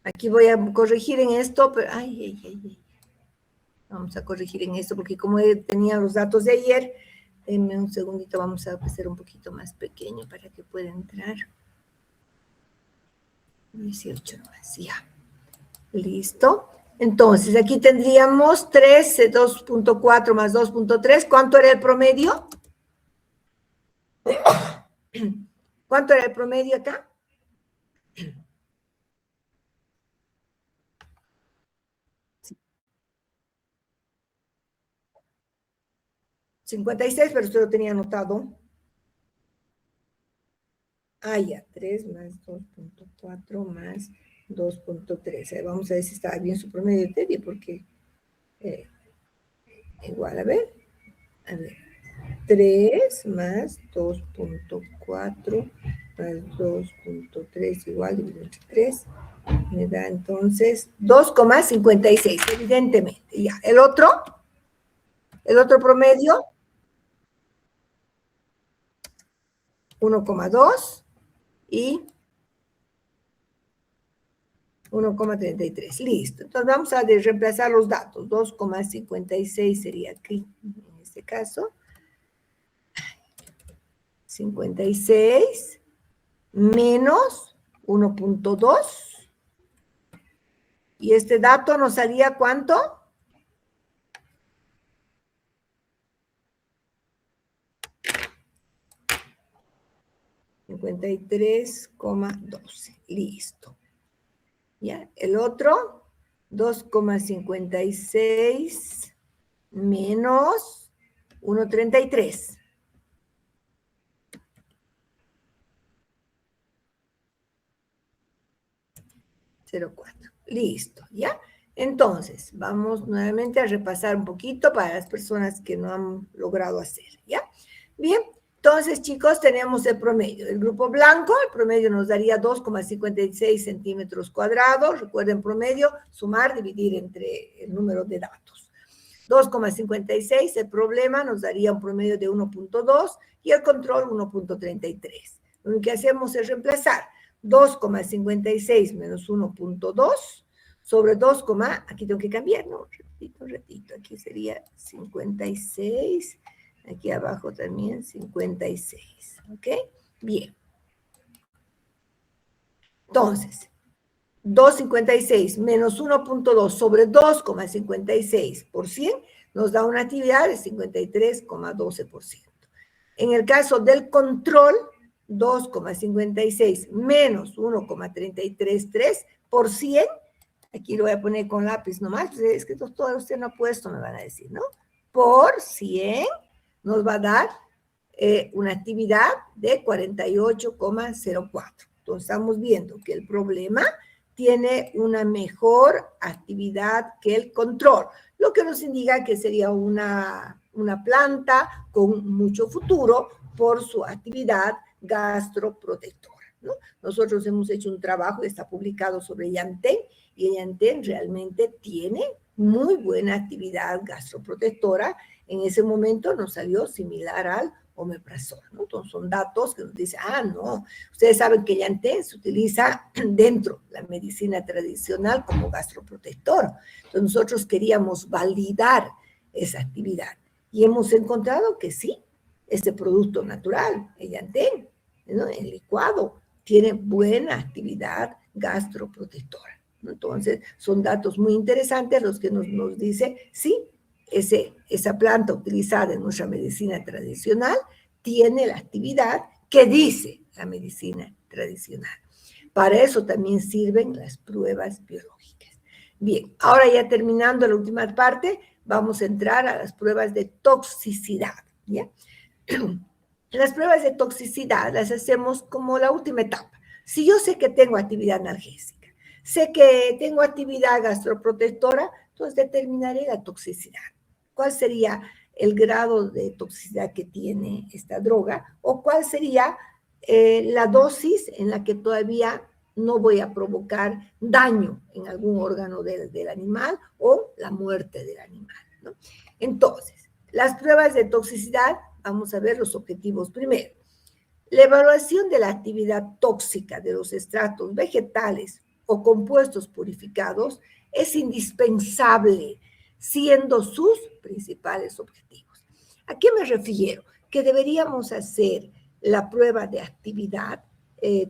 Aquí voy a corregir en esto, pero vamos a corregir en esto porque como tenía los datos de ayer, denme un segundito, vamos a hacer un poquito más pequeño para que pueda entrar. 18 más, ya. Listo. Entonces, aquí tendríamos 3, 2.4 más 2.3. ¿Cuánto era el promedio? ¿Cuánto era el promedio acá? 56, pero usted lo tenía anotado. Ya, 3 más 2.4 más 2.3. Vamos a ver si estaba bien su promedio de Teddy, porque igual, a ver. 3 más 2.4 más 2.3 igual, dividido entre 3, me da entonces 2,56, evidentemente. Ya, el otro promedio, 1,2 y 1,33. Listo. Entonces vamos a reemplazar los datos. 2,56 sería aquí, en este caso. 56 menos 1.2. ¿Y este dato nos salía cuánto? 53,12. Listo. ¿Ya? El otro, 2,56 menos 1,33. 0,4. Listo, ¿ya? Entonces, vamos nuevamente a repasar un poquito para las personas que no han logrado hacer, ¿ya? Bien, entonces, chicos, tenemos el promedio. El grupo blanco, el promedio nos daría 2,56 centímetros cuadrados. Recuerden, promedio, sumar, dividir entre el número de datos. 2,56, el problema nos daría un promedio de 1.2 y el control 1.33. Lo que hacemos es reemplazar 2,56 menos 1.2 sobre 2, aquí tengo que cambiar, ¿no? Repito, aquí sería 56, aquí abajo también 56, ¿ok? Bien. Entonces, 2,56 menos 1.2 sobre 2,56 por 100 nos da una actividad de 53,12%. En el caso del control, 2,56 menos 1,333 por 100, aquí lo voy a poner con lápiz nomás, es que todo usted no ha puesto, me van a decir, ¿no? Por 100 nos va a dar una actividad de 48,04. Entonces estamos viendo que el problema tiene una mejor actividad que el control, lo que nos indica que sería una planta con mucho futuro por su actividad gastroprotectora, ¿no? Nosotros hemos hecho un trabajo, está publicado sobre Yanten, y Yanten realmente tiene muy buena actividad gastroprotectora. En ese momento nos salió similar al omeprazol, ¿no? Entonces son datos que nos dicen, no, ustedes saben que Yanten se utiliza dentro de la medicina tradicional como gastroprotector. Entonces nosotros queríamos validar esa actividad y hemos encontrado que sí, este producto natural, el Yanten, ¿no? El licuado, tiene buena actividad gastroprotectora, ¿no? Entonces son datos muy interesantes los que nos dice, sí, esa planta utilizada en nuestra medicina tradicional tiene la actividad que dice la medicina tradicional. Para eso también sirven las pruebas biológicas. Bien, ahora ya terminando la última parte, vamos a entrar a las pruebas de toxicidad, ¿ya? Las pruebas de toxicidad las hacemos como la última etapa. Si yo sé que tengo actividad analgésica, sé que tengo actividad gastroprotectora, entonces determinaré la toxicidad. ¿Cuál sería el grado de toxicidad que tiene esta droga? ¿O cuál sería la dosis en la que todavía no voy a provocar daño en algún órgano del animal o la muerte del animal, ¿no? Entonces, las pruebas de toxicidad, vamos a ver los objetivos primero. La evaluación de la actividad tóxica de los extractos vegetales o compuestos purificados es indispensable, siendo sus principales objetivos. ¿A qué me refiero? Que deberíamos hacer la prueba de actividad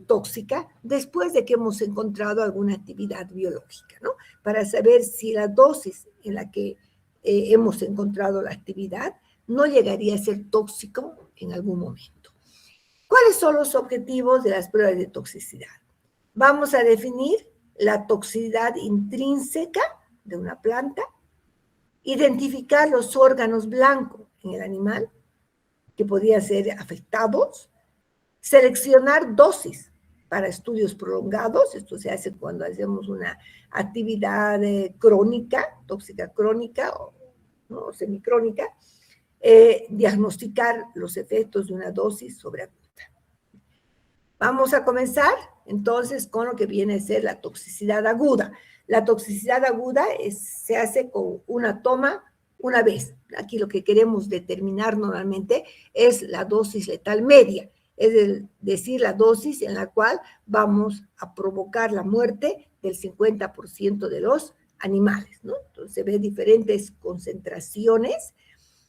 tóxica después de que hemos encontrado alguna actividad biológica, ¿no? Para saber si la dosis en la que hemos encontrado la actividad no llegaría a ser tóxico en algún momento. ¿Cuáles son los objetivos de las pruebas de toxicidad? Vamos a definir la toxicidad intrínseca de una planta, identificar los órganos blancos en el animal que podrían ser afectados, seleccionar dosis para estudios prolongados. Esto se hace cuando hacemos una actividad crónica, tóxica crónica o ¿no? semicrónica, diagnosticar los efectos de una dosis sobreaguda. Vamos a comenzar entonces con lo que viene a ser la toxicidad aguda. La toxicidad aguda se hace con una toma una vez. Aquí lo que queremos determinar normalmente es la dosis letal media, es decir, la dosis en la cual vamos a provocar la muerte del 50% de los animales, ¿no? Entonces se ven diferentes concentraciones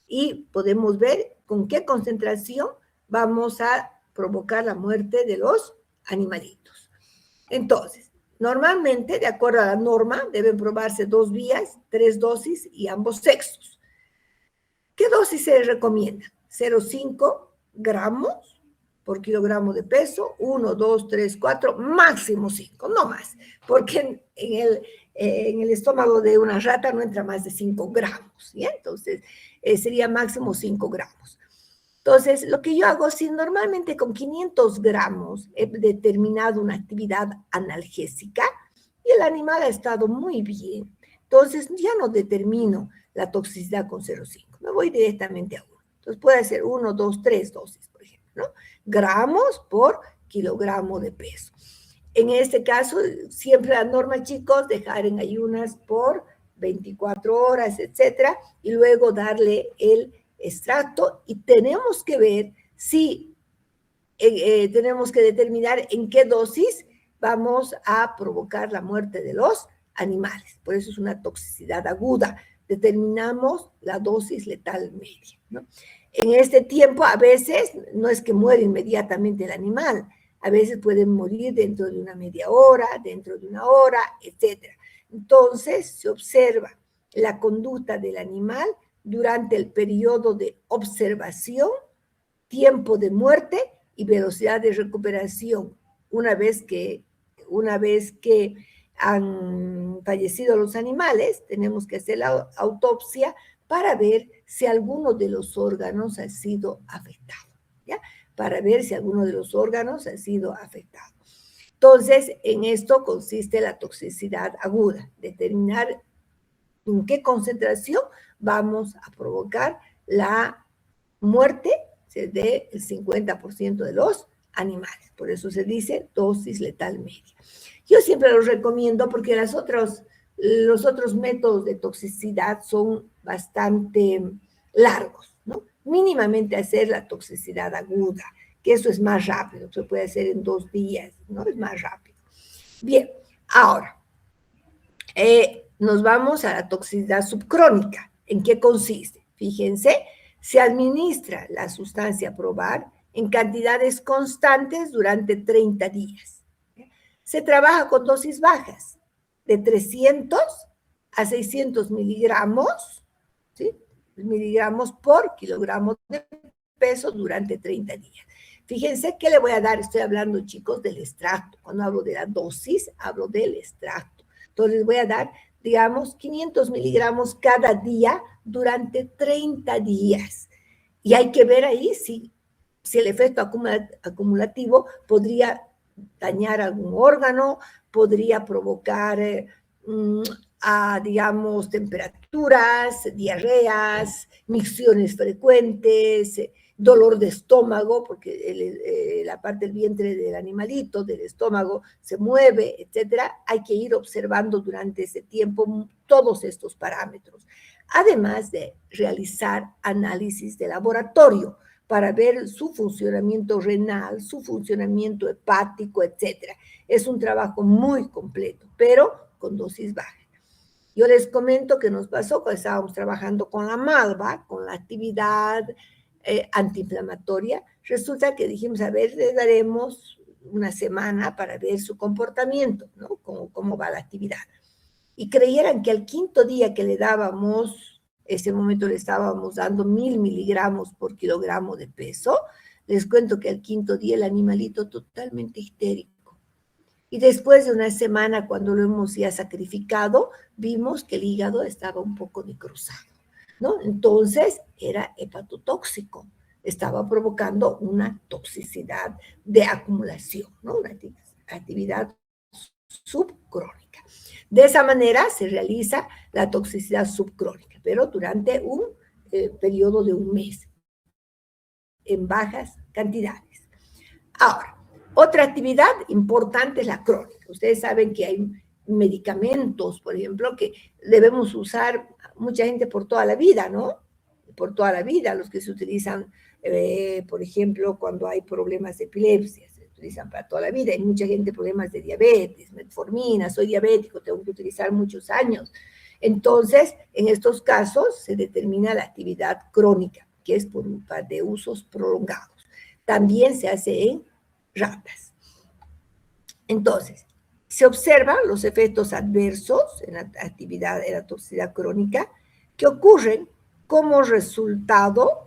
y podemos ver con qué concentración vamos a provocar la muerte de los animalitos. Entonces, normalmente, de acuerdo a la norma, deben probarse 2 vías, 3 dosis y ambos sexos. ¿Qué dosis se recomienda? 0,5 gramos por kilogramo de peso, 1, 2, 3, 4, máximo 5, no más, porque en el estómago de una rata no entra más de 5 gramos, ¿sí? Entonces, sería máximo 5 gramos. Entonces, lo que yo hago, si normalmente con 500 gramos he determinado una actividad analgésica y el animal ha estado muy bien, entonces ya no determino la toxicidad con 0,5, me voy directamente a 1. Entonces puede ser 1, 2, 3 dosis, por ejemplo, ¿no? Gramos por kilogramo de peso. En este caso, siempre la norma, chicos, dejar en ayunas por 24 horas, etcétera, y luego darle el extracto y tenemos que ver si tenemos que determinar en qué dosis vamos a provocar la muerte de los animales. Por eso es una toxicidad aguda. Determinamos la dosis letal media, ¿no? En este tiempo, a veces, no es que muere inmediatamente el animal, a veces pueden morir dentro de una media hora, dentro de una hora, etcétera. Entonces, se observa la conducta del animal durante el periodo de observación, tiempo de muerte y velocidad de recuperación. Una vez que han fallecido los animales, tenemos que hacer la autopsia para ver si alguno de los órganos ha sido afectado, ¿ya? Para ver si alguno de los órganos ha sido afectado. Entonces, en esto consiste la toxicidad aguda, determinar en qué concentración vamos a provocar la muerte del 50% de los animales. Por eso se dice dosis letal media. Yo siempre los recomiendo porque los otros métodos de toxicidad son bastante largos, ¿no? Mínimamente hacer la toxicidad aguda, que eso es más rápido, se puede hacer en 2 días, ¿no? Es más rápido. Bien, ahora, nos vamos a la toxicidad subcrónica. ¿En qué consiste? Fíjense, se administra la sustancia a probar en cantidades constantes durante 30 días. Se trabaja con dosis bajas, de 300 a 600 miligramos, ¿sí? Miligramos por kilogramo de peso durante 30 días. Fíjense que le voy a dar, estoy hablando, chicos, del extracto. Cuando hablo de la dosis, hablo del extracto. Entonces les voy a dar, digamos, 500 miligramos cada día durante 30 días. Y hay que ver ahí si el efecto acumulativo podría dañar algún órgano, podría provocar, digamos, temperaturas, diarreas, micciones frecuentes, dolor de estómago, porque la parte del vientre del animalito, del estómago, se mueve, etcétera. Hay que ir observando durante ese tiempo todos estos parámetros, además de realizar análisis de laboratorio para ver su funcionamiento renal, su funcionamiento hepático, etc. Es un trabajo muy completo, pero con dosis baja. Yo les comento que nos pasó cuando estábamos trabajando con la malva, con la actividad antiinflamatoria. Resulta que dijimos, a ver, le daremos una semana para ver su comportamiento, ¿no? Cómo va la actividad. Y creyeran que al quinto día que le dábamos, ese momento le estábamos dando 1000 miligramos por kilogramo de peso, les cuento que al quinto día el animalito totalmente histérico. Y después de una semana, cuando lo hemos ya sacrificado, vimos que el hígado estaba un poco necrosado, ¿no? Entonces era hepatotóxico, estaba provocando una toxicidad de acumulación, ¿no? Una actividad subcrónica. De esa manera se realiza la toxicidad subcrónica, pero durante un periodo de un mes, en bajas cantidades. Ahora, otra actividad importante es la crónica. Ustedes saben que hay medicamentos, por ejemplo, que debemos usar mucha gente por toda la vida, ¿no? Por toda la vida, los que se utilizan, por ejemplo, cuando hay problemas de epilepsia, se utilizan para toda la vida. Hay mucha gente problemas de diabetes, metformina, soy diabético, tengo que utilizar muchos años. Entonces, en estos casos se determina la actividad crónica, que es de usos prolongados. También se hace en ratas. Entonces, se observan los efectos adversos en la actividad de la toxicidad crónica que ocurren como resultado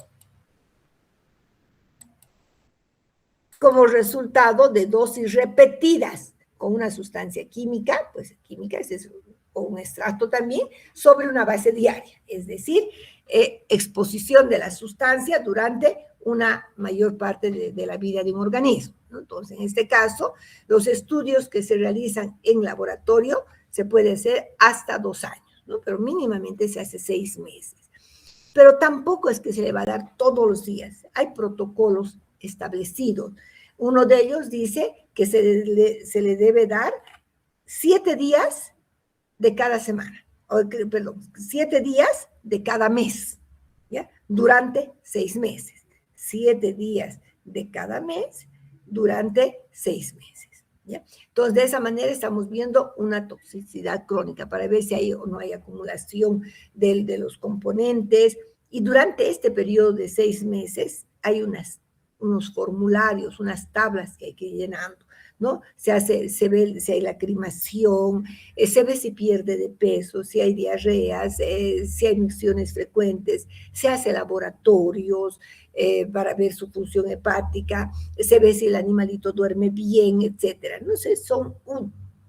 de dosis repetidas con una sustancia química, pues química es o un extracto también, sobre una base diaria, es decir, exposición de la sustancia durante una mayor parte de la vida de un organismo, ¿no? Entonces, en este caso, los estudios que se realizan en laboratorio se puede hacer hasta 2 años, ¿no? Pero mínimamente se hace 6 meses. Pero tampoco es que se le va a dar todos los días. Hay protocolos establecidos. Uno de ellos dice que se le debe dar 7 días de cada semana, perdón, 7 días de cada mes, ¿ya? Durante 6 meses. 7 días de cada mes durante 6 meses, ¿ya? Entonces, de esa manera estamos viendo una toxicidad crónica para ver si hay o no hay acumulación de los componentes. Y durante este periodo de 6 meses hay unos formularios, unas tablas que hay que ir llenando, ¿no? Se ve si hay lacrimación, se ve si pierde de peso, si hay diarreas, si hay micciones frecuentes, se hace laboratorios para ver su función hepática, se ve si el animalito duerme bien, etcétera. No sé, son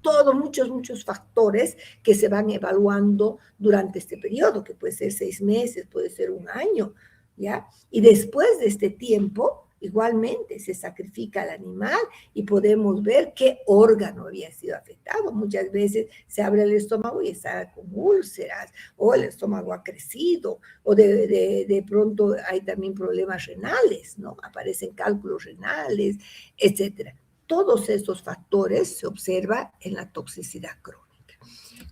todos muchos factores que se van evaluando durante este periodo, que puede ser 6 meses, puede ser 1 año, ¿ya? Y después de este tiempo, igualmente se sacrifica al animal y podemos ver qué órgano había sido afectado. Muchas veces se abre el estómago y está con úlceras, o el estómago ha crecido, o de pronto hay también problemas renales, ¿no? Aparecen cálculos renales, etcétera. Todos estos factores se observan en la toxicidad crónica.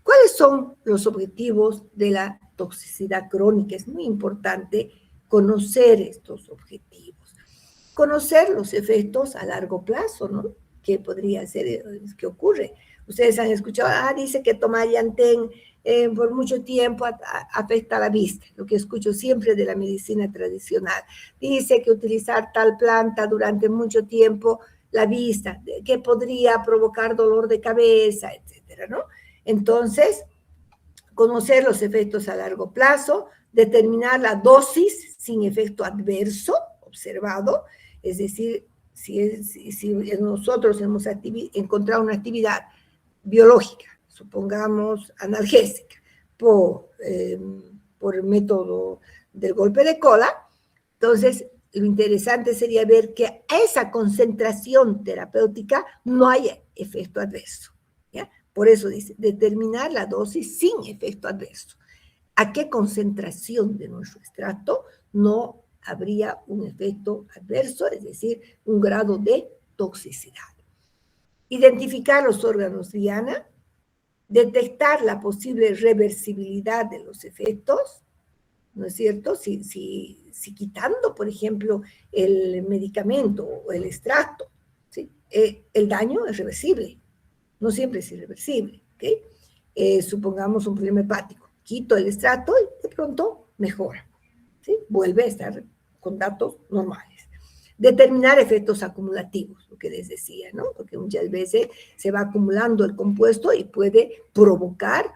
¿Cuáles son los objetivos de la toxicidad crónica? Es muy importante conocer estos objetivos. Conocer los efectos a largo plazo, ¿no? ¿Qué podría ser? ¿Qué ocurre? Ustedes han escuchado, dice que tomar llantén por mucho tiempo afecta la vista, lo que escucho siempre de la medicina tradicional. Dice que utilizar tal planta durante mucho tiempo la vista, que podría provocar dolor de cabeza, etcétera, ¿no? Entonces, conocer los efectos a largo plazo, determinar la dosis sin efecto adverso observado, es decir, si nosotros hemos encontrado una actividad biológica, supongamos analgésica, por el método del golpe de cola, entonces lo interesante sería ver que a esa concentración terapéutica no hay efecto adverso, ¿ya? Por eso dice, determinar la dosis sin efecto adverso. ¿A qué concentración de nuestro extracto no habría un efecto adverso, es decir, un grado de toxicidad? Identificar los órganos diana, detectar la posible reversibilidad de los efectos, ¿no es cierto? Si quitando, por ejemplo, el medicamento o el extracto, ¿sí? El daño es reversible, no siempre es irreversible, ¿ok? Supongamos un problema hepático, quito el extracto y de pronto mejora, ¿sí? Vuelve a estar con datos normales. Determinar efectos acumulativos, lo que les decía, ¿no? Porque muchas veces se va acumulando el compuesto y puede provocar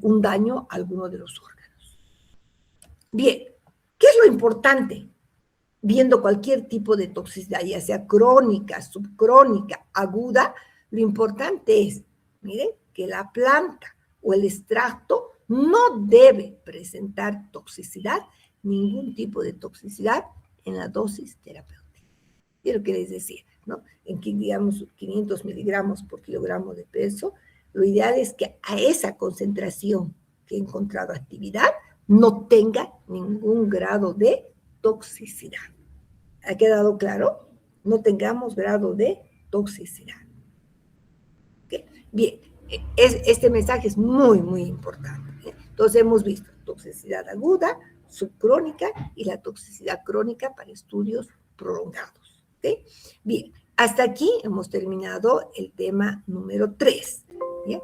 un daño a alguno de los órganos. Bien, ¿qué es lo importante? Viendo cualquier tipo de toxicidad, ya sea crónica, subcrónica, aguda, lo importante es, miren, que la planta o el extracto no debe presentar toxicidad, ningún tipo de toxicidad en la dosis terapéutica. Y lo que les decía, ¿no? En que, digamos, 500 miligramos por kilogramo de peso, lo ideal es que a esa concentración que he encontrado actividad no tenga ningún grado de toxicidad. ¿Ha quedado claro? No tengamos grado de toxicidad. ¿Okay? Bien, este mensaje es muy, muy importante. Entonces hemos visto toxicidad aguda, subcrónica y la toxicidad crónica para estudios prolongados. ¿Okay? Bien, hasta aquí hemos terminado el tema número 3. ¿Bien?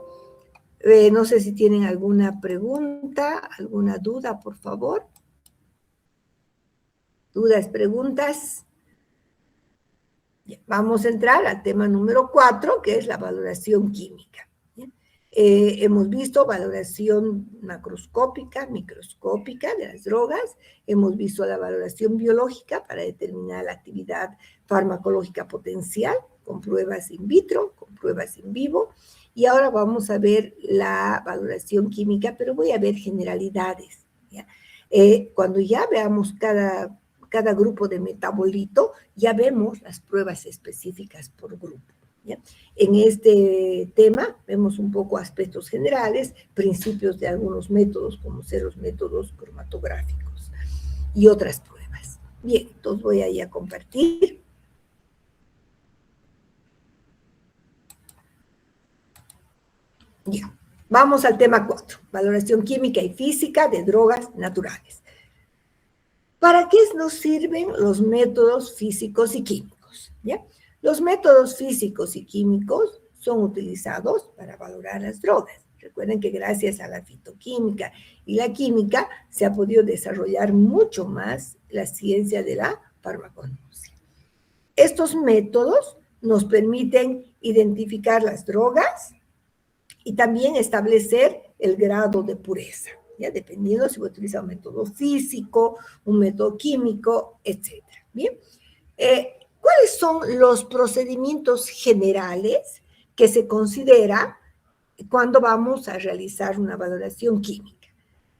No sé si tienen alguna pregunta, alguna duda, por favor. ¿Dudas, preguntas? Vamos a entrar al tema número 4, que es la valoración química. Hemos visto valoración macroscópica, microscópica de las drogas, hemos visto la valoración biológica para determinar la actividad farmacológica potencial, con pruebas in vitro, con pruebas in vivo, y ahora vamos a ver la valoración química, pero voy a ver generalidades. ¿Ya? Cuando ya veamos cada grupo de metabolito, ya vemos las pruebas específicas por grupo. ¿Ya? En este tema vemos un poco aspectos generales, principios de algunos métodos, como ser los métodos cromatográficos y otras pruebas. Bien, entonces voy a ir a compartir. Ya, vamos al tema 4, valoración química y física de drogas naturales. ¿Para qué nos sirven los métodos físicos y químicos? ¿Ya? Los métodos físicos y químicos son utilizados para valorar las drogas. Recuerden que gracias a la fitoquímica y la química se ha podido desarrollar mucho más la ciencia de la farmacognosia. Estos métodos nos permiten identificar las drogas y también establecer el grado de pureza. ¿Ya? Dependiendo si voy a utilizar un método físico, un método químico, etc. Bien, ¿cuáles son los procedimientos generales que se considera cuando vamos a realizar una valoración química?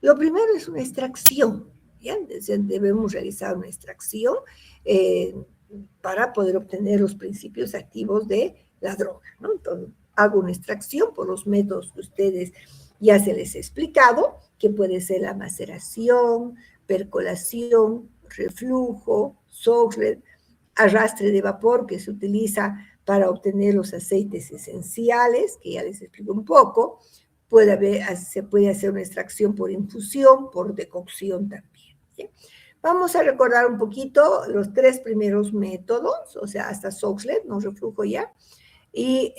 Lo primero es una extracción. ¿Ya? Debemos realizar una extracción para poder obtener los principios activos de la droga, ¿no? Entonces, hago una extracción por los métodos que ustedes ya se les ha explicado, que puede ser la maceración, percolación, reflujo, Soxhlet, arrastre de vapor que se utiliza para obtener los aceites esenciales, que ya les explico un poco. Se puede hacer una extracción por infusión, por decocción también. ¿Sí? Vamos a recordar un poquito los 3 primeros métodos, o sea, hasta Soxhlet, no reflujo ya, y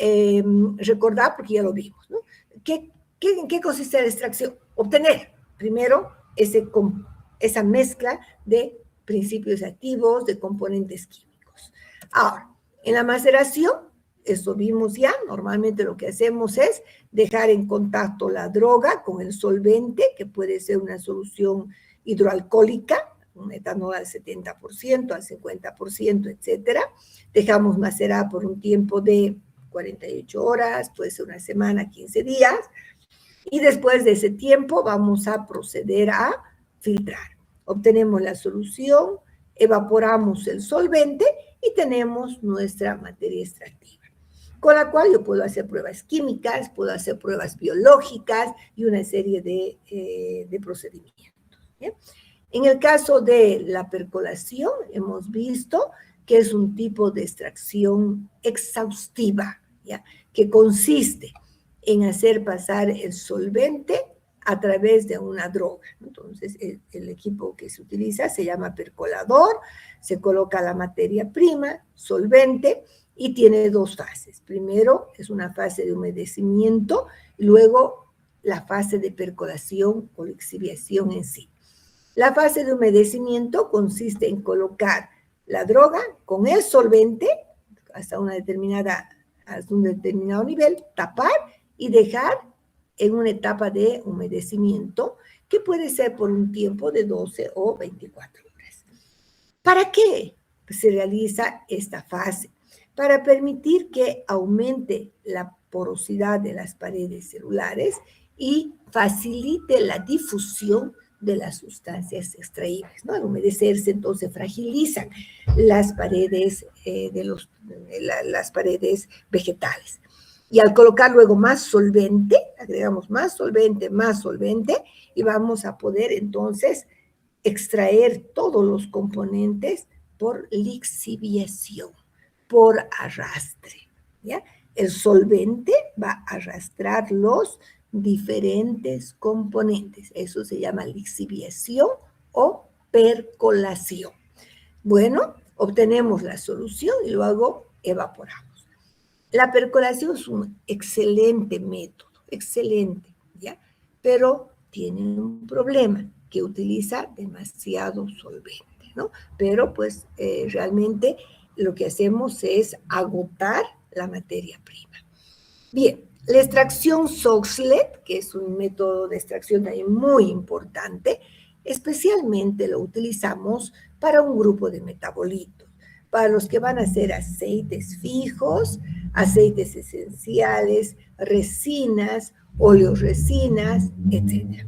recordar, porque ya lo vimos, ¿no? ¿En qué consiste la extracción? Obtener, primero, esa mezcla de principios activos, de componentes químicos. Ahora, en la maceración, eso vimos ya, normalmente lo que hacemos es dejar en contacto la droga con el solvente, que puede ser una solución hidroalcohólica, un etanol al 70%, al 50%, etcétera. Dejamos macerar por un tiempo de 48 horas, puede ser una semana, 15 días, y después de ese tiempo vamos a proceder a filtrar. Obtenemos la solución, evaporamos el solvente y tenemos nuestra materia extractiva, con la cual yo puedo hacer pruebas químicas, puedo hacer pruebas biológicas y una serie de procedimientos. ¿Bien? En el caso de la percolación, hemos visto que es un tipo de extracción exhaustiva, ¿ya? Que consiste en hacer pasar el solvente a través de una droga. Entonces, el equipo que se utiliza se llama percolador, se coloca la materia prima, solvente, y tiene dos fases. Primero es una fase de humedecimiento, y luego la fase de percolación o lixiviación en sí. La fase de humedecimiento consiste en colocar la droga con el solvente hasta un determinado nivel, tapar y dejar en una etapa de humedecimiento que puede ser por un tiempo de 12 o 24 horas. ¿Para qué se realiza esta fase? Para permitir que aumente la porosidad de las paredes celulares y facilite la difusión de las sustancias extraíbles, ¿no? Al humedecerse, entonces fragilizan las paredes, las paredes vegetales. Y al colocar luego más solvente, agregamos más solvente, y vamos a poder entonces extraer todos los componentes por lixiviación, por arrastre, ¿ya? El solvente va a arrastrar los diferentes componentes. Eso se llama lixiviación o percolación. Bueno, obtenemos la solución y luego evaporamos. La percolación es un excelente método, excelente, ¿ya? Pero tiene un problema, que utiliza demasiado solvente, ¿no? Pero pues realmente lo que hacemos es agotar la materia prima. Bien, la extracción Soxhlet, que es un método de extracción también muy importante, especialmente lo utilizamos para un grupo de metabolitos, para los que van a ser aceites fijos, aceites esenciales, resinas, oleoresinas, etc.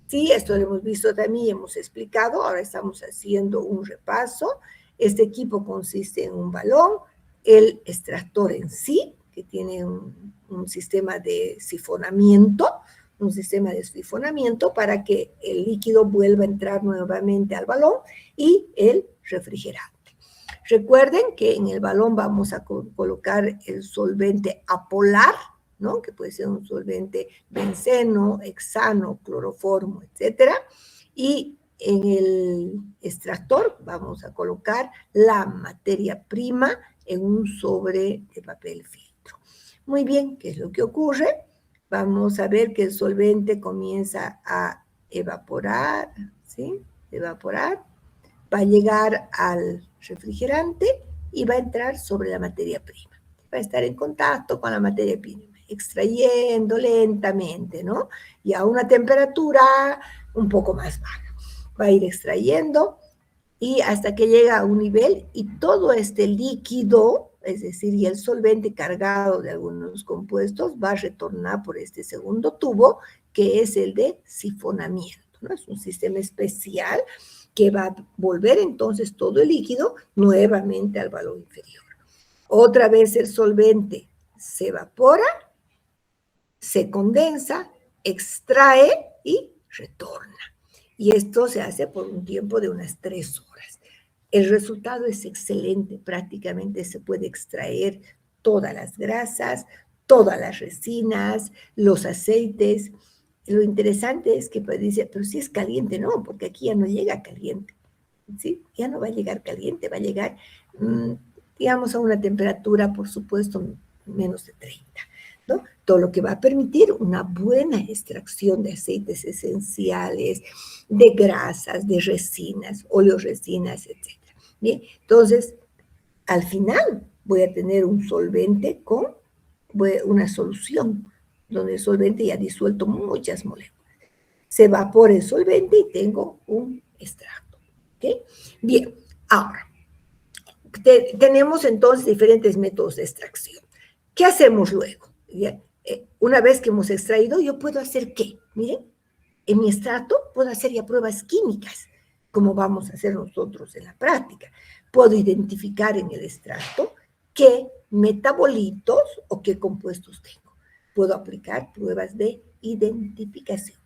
Sí, esto lo hemos visto también y hemos explicado, ahora estamos haciendo un repaso. Este equipo consiste en un balón, el extractor en sí, que tiene un sistema de sifonamiento, para que el líquido vuelva a entrar nuevamente al balón, y el refrigerante. Recuerden que en el balón vamos a colocar el solvente apolar, ¿no? Que puede ser un solvente benceno, hexano, cloroformo, etcétera. Y en el extractor vamos a colocar la materia prima en un sobre de papel filtro. Muy bien, ¿qué es lo que ocurre? Vamos a ver que el solvente comienza a evaporar, ¿sí? Evaporar, va a llegar al refrigerante y va a entrar sobre la materia prima. Va a estar en contacto con la materia prima, extrayendo lentamente, ¿no? Y a una temperatura un poco más baja. Va a ir extrayendo y hasta que llega a un nivel, y todo este líquido, es decir, y el solvente cargado de algunos compuestos, va a retornar por este segundo tubo, que es el de sifonamiento, ¿no? Es un sistema especial que va a volver entonces todo el líquido nuevamente al balón inferior. Otra vez el solvente se evapora, se condensa, extrae y retorna. Y esto se hace por un tiempo de unas 3 horas. El resultado es excelente, prácticamente se puede extraer todas las grasas, todas las resinas, los aceites. Lo interesante es que dice, pero si es caliente, no, porque aquí ya no llega caliente, ¿sí? Ya no va a llegar caliente, va a llegar, digamos, a una temperatura, por supuesto, menos de 30, ¿no? Todo lo que va a permitir una buena extracción de aceites esenciales, de grasas, de resinas, oleoresinas, etc. Bien, entonces, al final voy a tener un solvente con una solución, donde el solvente ya ha disuelto muchas moléculas. Se evapora el solvente y tengo un extracto. ¿Okay? Bien, ahora, tenemos entonces diferentes métodos de extracción. ¿Qué hacemos luego? Una vez que hemos extraído, yo puedo hacer ¿qué? Miren, en mi extracto puedo hacer ya pruebas químicas, como vamos a hacer nosotros en la práctica. Puedo identificar en el extracto qué metabolitos o qué compuestos tengo. Puedo aplicar pruebas de identificación.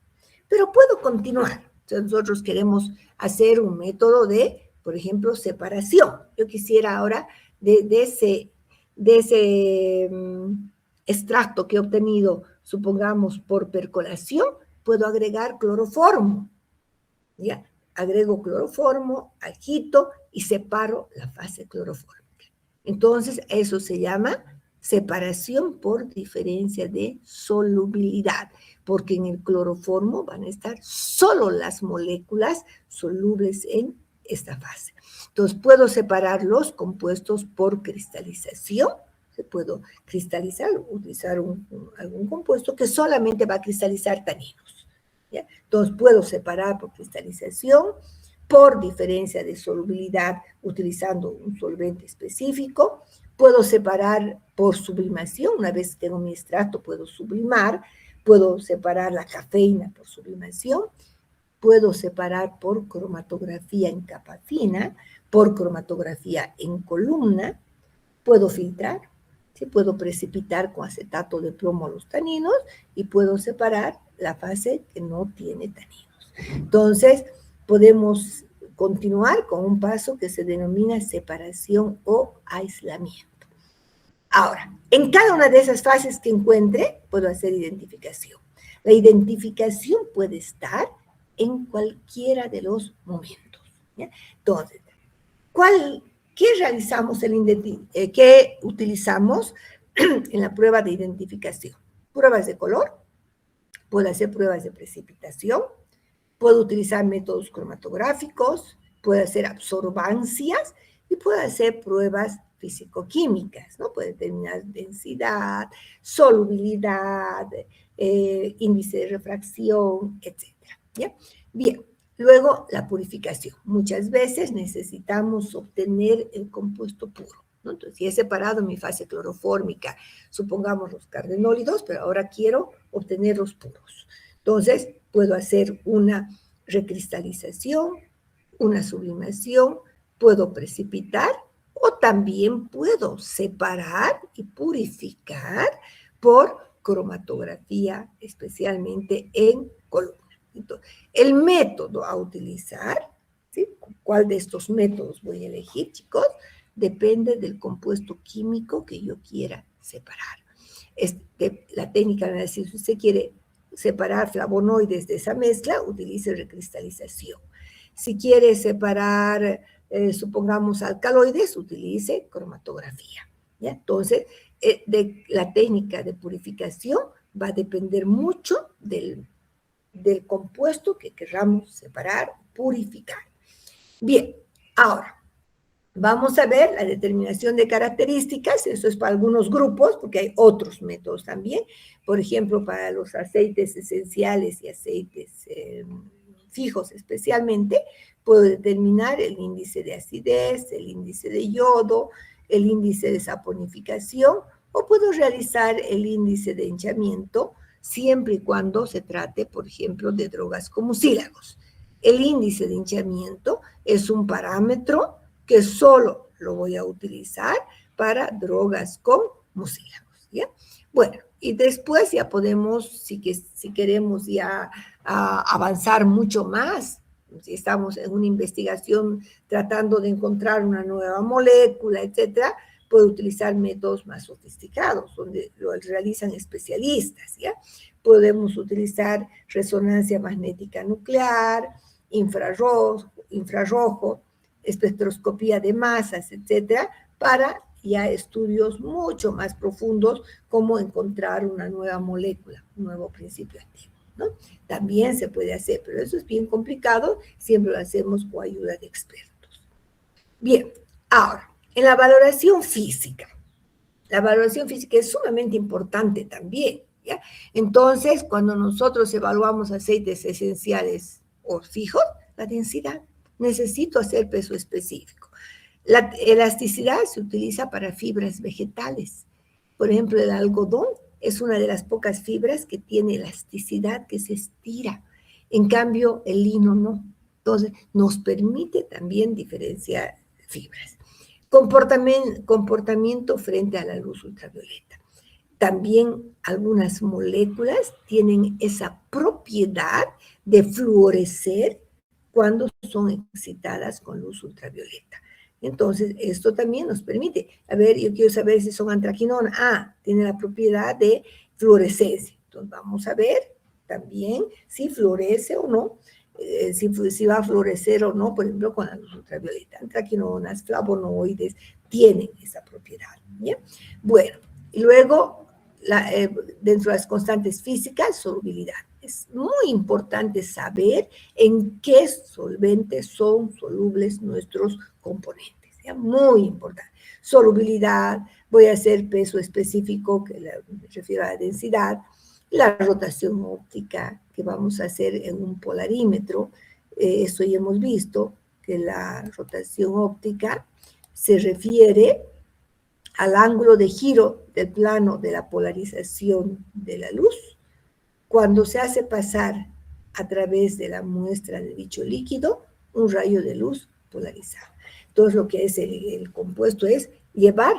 Pero puedo continuar. Entonces, nosotros queremos hacer un método de, por ejemplo, separación. Yo quisiera ahora de ese extracto que he obtenido, supongamos, por percolación, puedo agregar cloroformo, ¿ya? Agrego cloroformo, agito y separo la fase clorofórmica. Entonces, eso se llama separación por diferencia de solubilidad, porque en el cloroformo van a estar solo las moléculas solubles en esta fase. Entonces, puedo separar los compuestos por cristalización. Se puedo cristalizar, utilizar algún compuesto que solamente va a cristalizar taninos, ¿ya? Entonces, puedo separar por cristalización, por diferencia de solubilidad, utilizando un solvente específico. Puedo separar por sublimación. Una vez que tengo mi extracto, puedo sublimar. Puedo separar la cafeína por sublimación. Puedo separar por cromatografía en capa fina, por cromatografía en columna. Puedo filtrar. ¿Sí? Puedo precipitar con acetato de plomo los taninos y puedo separar la fase que no tiene taninos. Entonces, podemos continuar con un paso que se denomina separación o aislamiento. Ahora, en cada una de esas fases que encuentre, puedo hacer identificación. La identificación puede estar en cualquiera de los momentos, ¿ya? Entonces, ¿qué realizamos, qué utilizamos en la prueba de identificación? Pruebas de color, puedo hacer pruebas de precipitación, puedo utilizar métodos cromatográficos, puedo hacer absorbancias y puedo hacer pruebas físico-químicas, ¿no? Puede determinar densidad, solubilidad, índice de refracción, etcétera, ¿ya? Bien, luego la purificación. Muchas veces necesitamos obtener el compuesto puro, ¿no? Entonces, si he separado mi fase clorofórmica, supongamos los cardenólidos, pero ahora quiero obtener los puros. Entonces, puedo hacer una recristalización, una sublimación, puedo precipitar o también puedo separar y purificar por cromatografía, especialmente en columna. Entonces, el método a utilizar, ¿sí? ¿Cuál de estos métodos voy a elegir, chicos? Depende del compuesto químico que yo quiera separar. La técnica de análisis, si usted quiere separar flavonoides de esa mezcla, utilice recristalización. Si quiere separar, supongamos, alcaloides, utilice cromatografía, ¿ya? Entonces, la técnica de purificación va a depender mucho del compuesto que queramos separar, purificar. Bien, ahora, vamos a ver la determinación de características. Eso es para algunos grupos, porque hay otros métodos también. Por ejemplo, para los aceites esenciales y aceites fijos especialmente, puedo determinar el índice de acidez, el índice de yodo, el índice de saponificación, o puedo realizar el índice de hinchamiento, siempre y cuando se trate, por ejemplo, de drogas como mucílagos. El índice de hinchamiento es un parámetro que solo lo voy a utilizar para drogas con mucílagos, ¿ya? Bueno, y después ya podemos, si queremos ya avanzar mucho más, si estamos en una investigación tratando de encontrar una nueva molécula, etcétera, puedo utilizar métodos más sofisticados, donde lo realizan especialistas, ¿ya? Podemos utilizar resonancia magnética nuclear, infrarrojo, espectroscopía de masas, etcétera, para ya estudios mucho más profundos, como encontrar una nueva molécula, un nuevo principio activo, ¿no? También se puede hacer, pero eso es bien complicado, siempre lo hacemos con ayuda de expertos. Bien, ahora, en la valoración física es sumamente importante también, ¿ya? Entonces, cuando nosotros evaluamos aceites esenciales o fijos, la densidad, necesito hacer peso específico. La elasticidad se utiliza para fibras vegetales. Por ejemplo, el algodón es una de las pocas fibras que tiene elasticidad, que se estira. En cambio, el lino no. Entonces, nos permite también diferenciar fibras. Comportamiento frente a la luz ultravioleta. También algunas moléculas tienen esa propiedad de fluorecer cuando son excitadas con luz ultravioleta. Entonces, esto también nos permite. A ver, yo quiero saber si son antraquinona. Ah, tiene la propiedad de fluorescencia. Entonces, vamos a ver también si florece o no, si va a florecer o no, por ejemplo, con la luz ultravioleta. Antraquinonas, flavonoides, tienen esa propiedad. ¿Bien? Bueno, y luego, dentro de las constantes físicas, solubilidad. Es muy importante saber en qué solventes son solubles nuestros componentes. ¿Ya? Muy importante. Solubilidad, voy a hacer peso específico, que me refiero a la densidad, la rotación óptica que vamos a hacer en un polarímetro. Esto ya hemos visto, que la rotación óptica se refiere al ángulo de giro del plano de la polarización de la luz cuando se hace pasar a través de la muestra de dicho líquido un rayo de luz polarizado. Entonces, lo que es el compuesto es llevar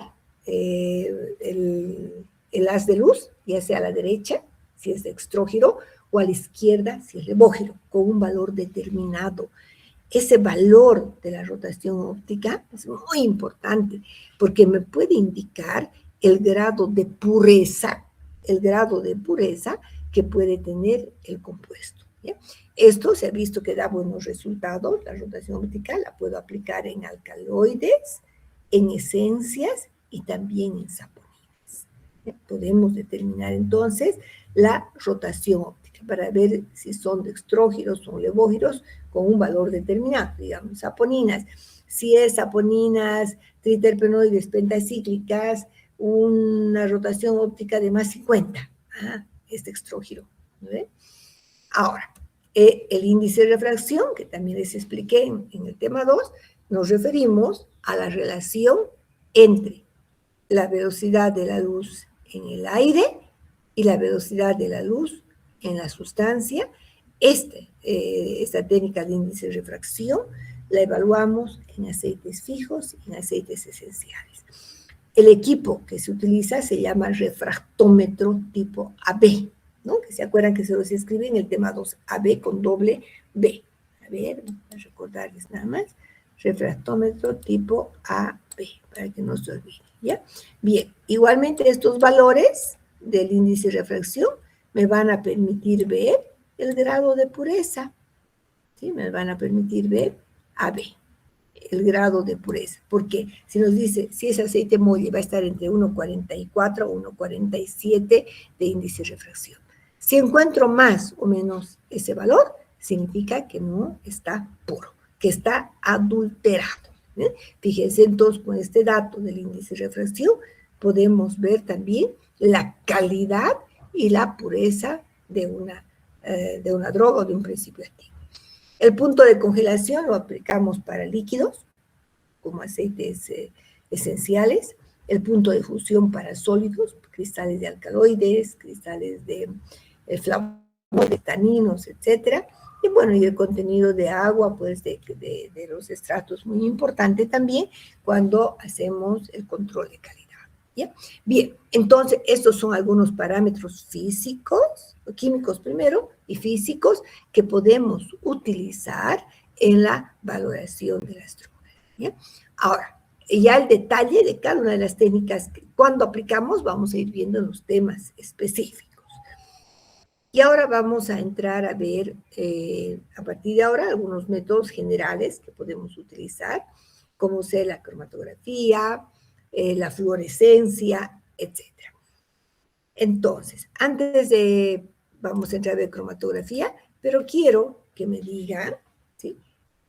el haz de luz, ya sea a la derecha, si es de extrógiro, o a la izquierda, si es levógiro, con un valor determinado. Ese valor de la rotación óptica es muy importante porque me puede indicar el grado de pureza que puede tener el compuesto. ¿Ya? Esto se ha visto que da buenos resultados. La rotación óptica la puedo aplicar en alcaloides, en esencias y también en saponinas. ¿Ya? Podemos determinar entonces la rotación óptica para ver si son dextrógiros o levógiros con un valor determinado, digamos, saponinas. Si es saponinas triterpenoides pentacíclicas, una rotación óptica de más 50. Es dextrógiro. ¿Ve? Ahora, el índice de refracción, que también les expliqué en el tema 2, nos referimos a la relación entre la velocidad de la luz en el aire y la velocidad de la luz en la sustancia. Esta técnica de índice de refracción la evaluamos en aceites fijos y en aceites esenciales. El equipo que se utiliza se llama refractómetro tipo AB, ¿no? Que se acuerdan que se los escribe en el tema 2, AB con doble B. A ver, voy a recordarles nada más. Refractómetro tipo AB, para que no se olvide, ¿ya? Bien, igualmente estos valores del índice de refracción me van a permitir ver el grado de pureza, ¿sí? Me van a permitir ver AB, el grado de pureza, porque si nos dice, si ese aceite molle va a estar entre 1,44 o 1,47 de índice de refracción. Si encuentro más o menos ese valor, significa que no está puro, que está adulterado. ¿Eh? Fíjense entonces con este dato del índice de refracción, podemos ver también la calidad y la pureza de una droga o de un principio activo. El punto de congelación lo aplicamos para líquidos, como aceites esenciales. El punto de fusión para sólidos, cristales de alcaloides, cristales de flavonoides, taninos, etc. Y bueno, y el contenido de agua, pues de los estratos, muy importante también cuando hacemos el control de calidad. ¿Ya? Bien, entonces estos son algunos parámetros físicos, químicos primero, y físicos que podemos utilizar en la valoración de las drogas. ¿Ya? Ahora, ya el detalle de cada una de las técnicas, cuando aplicamos, vamos a ir viendo los temas específicos. Y ahora vamos a entrar a ver, a partir de ahora, algunos métodos generales que podemos utilizar, como ser la cromatografía, la fluorescencia, etc. Entonces, vamos a entrar a ver cromatografía, pero quiero que me digan, ¿sí?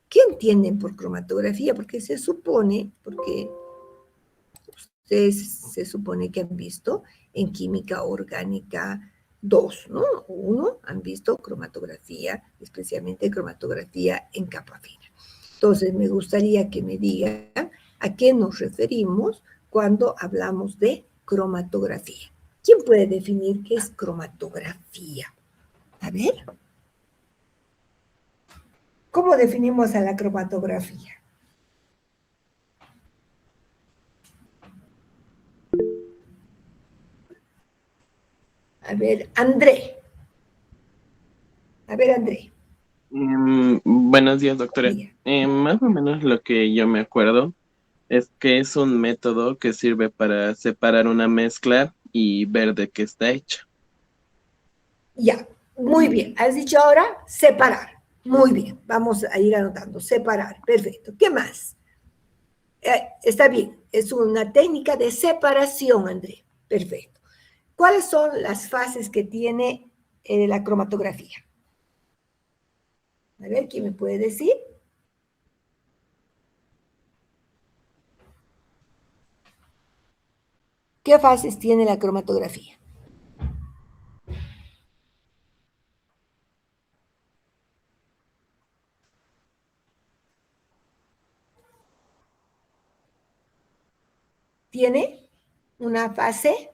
¿Qué entienden por cromatografía? Porque se supone ustedes se supone que han visto en química orgánica 2, ¿no? 1, han visto cromatografía, especialmente cromatografía en capa fina. Entonces, me gustaría que me digan a qué nos referimos cuando hablamos de cromatografía. ¿Quién puede definir qué es cromatografía? A ver. ¿Cómo definimos a la cromatografía? A ver, André. A ver, André. Buenos días, doctora. Más o menos lo que yo me acuerdo es que es un método que sirve para separar una mezcla y ver de qué está hecha. Ya, Muy bien, has dicho ahora separar. Muy bien, vamos a ir anotando, separar, perfecto. ¿Qué más? Está bien, es una técnica de separación, André, perfecto. ¿Cuáles son las fases que tiene la cromatografía? A ver, ¿quién me puede decir? ¿Qué fases tiene la cromatografía? Tiene una fase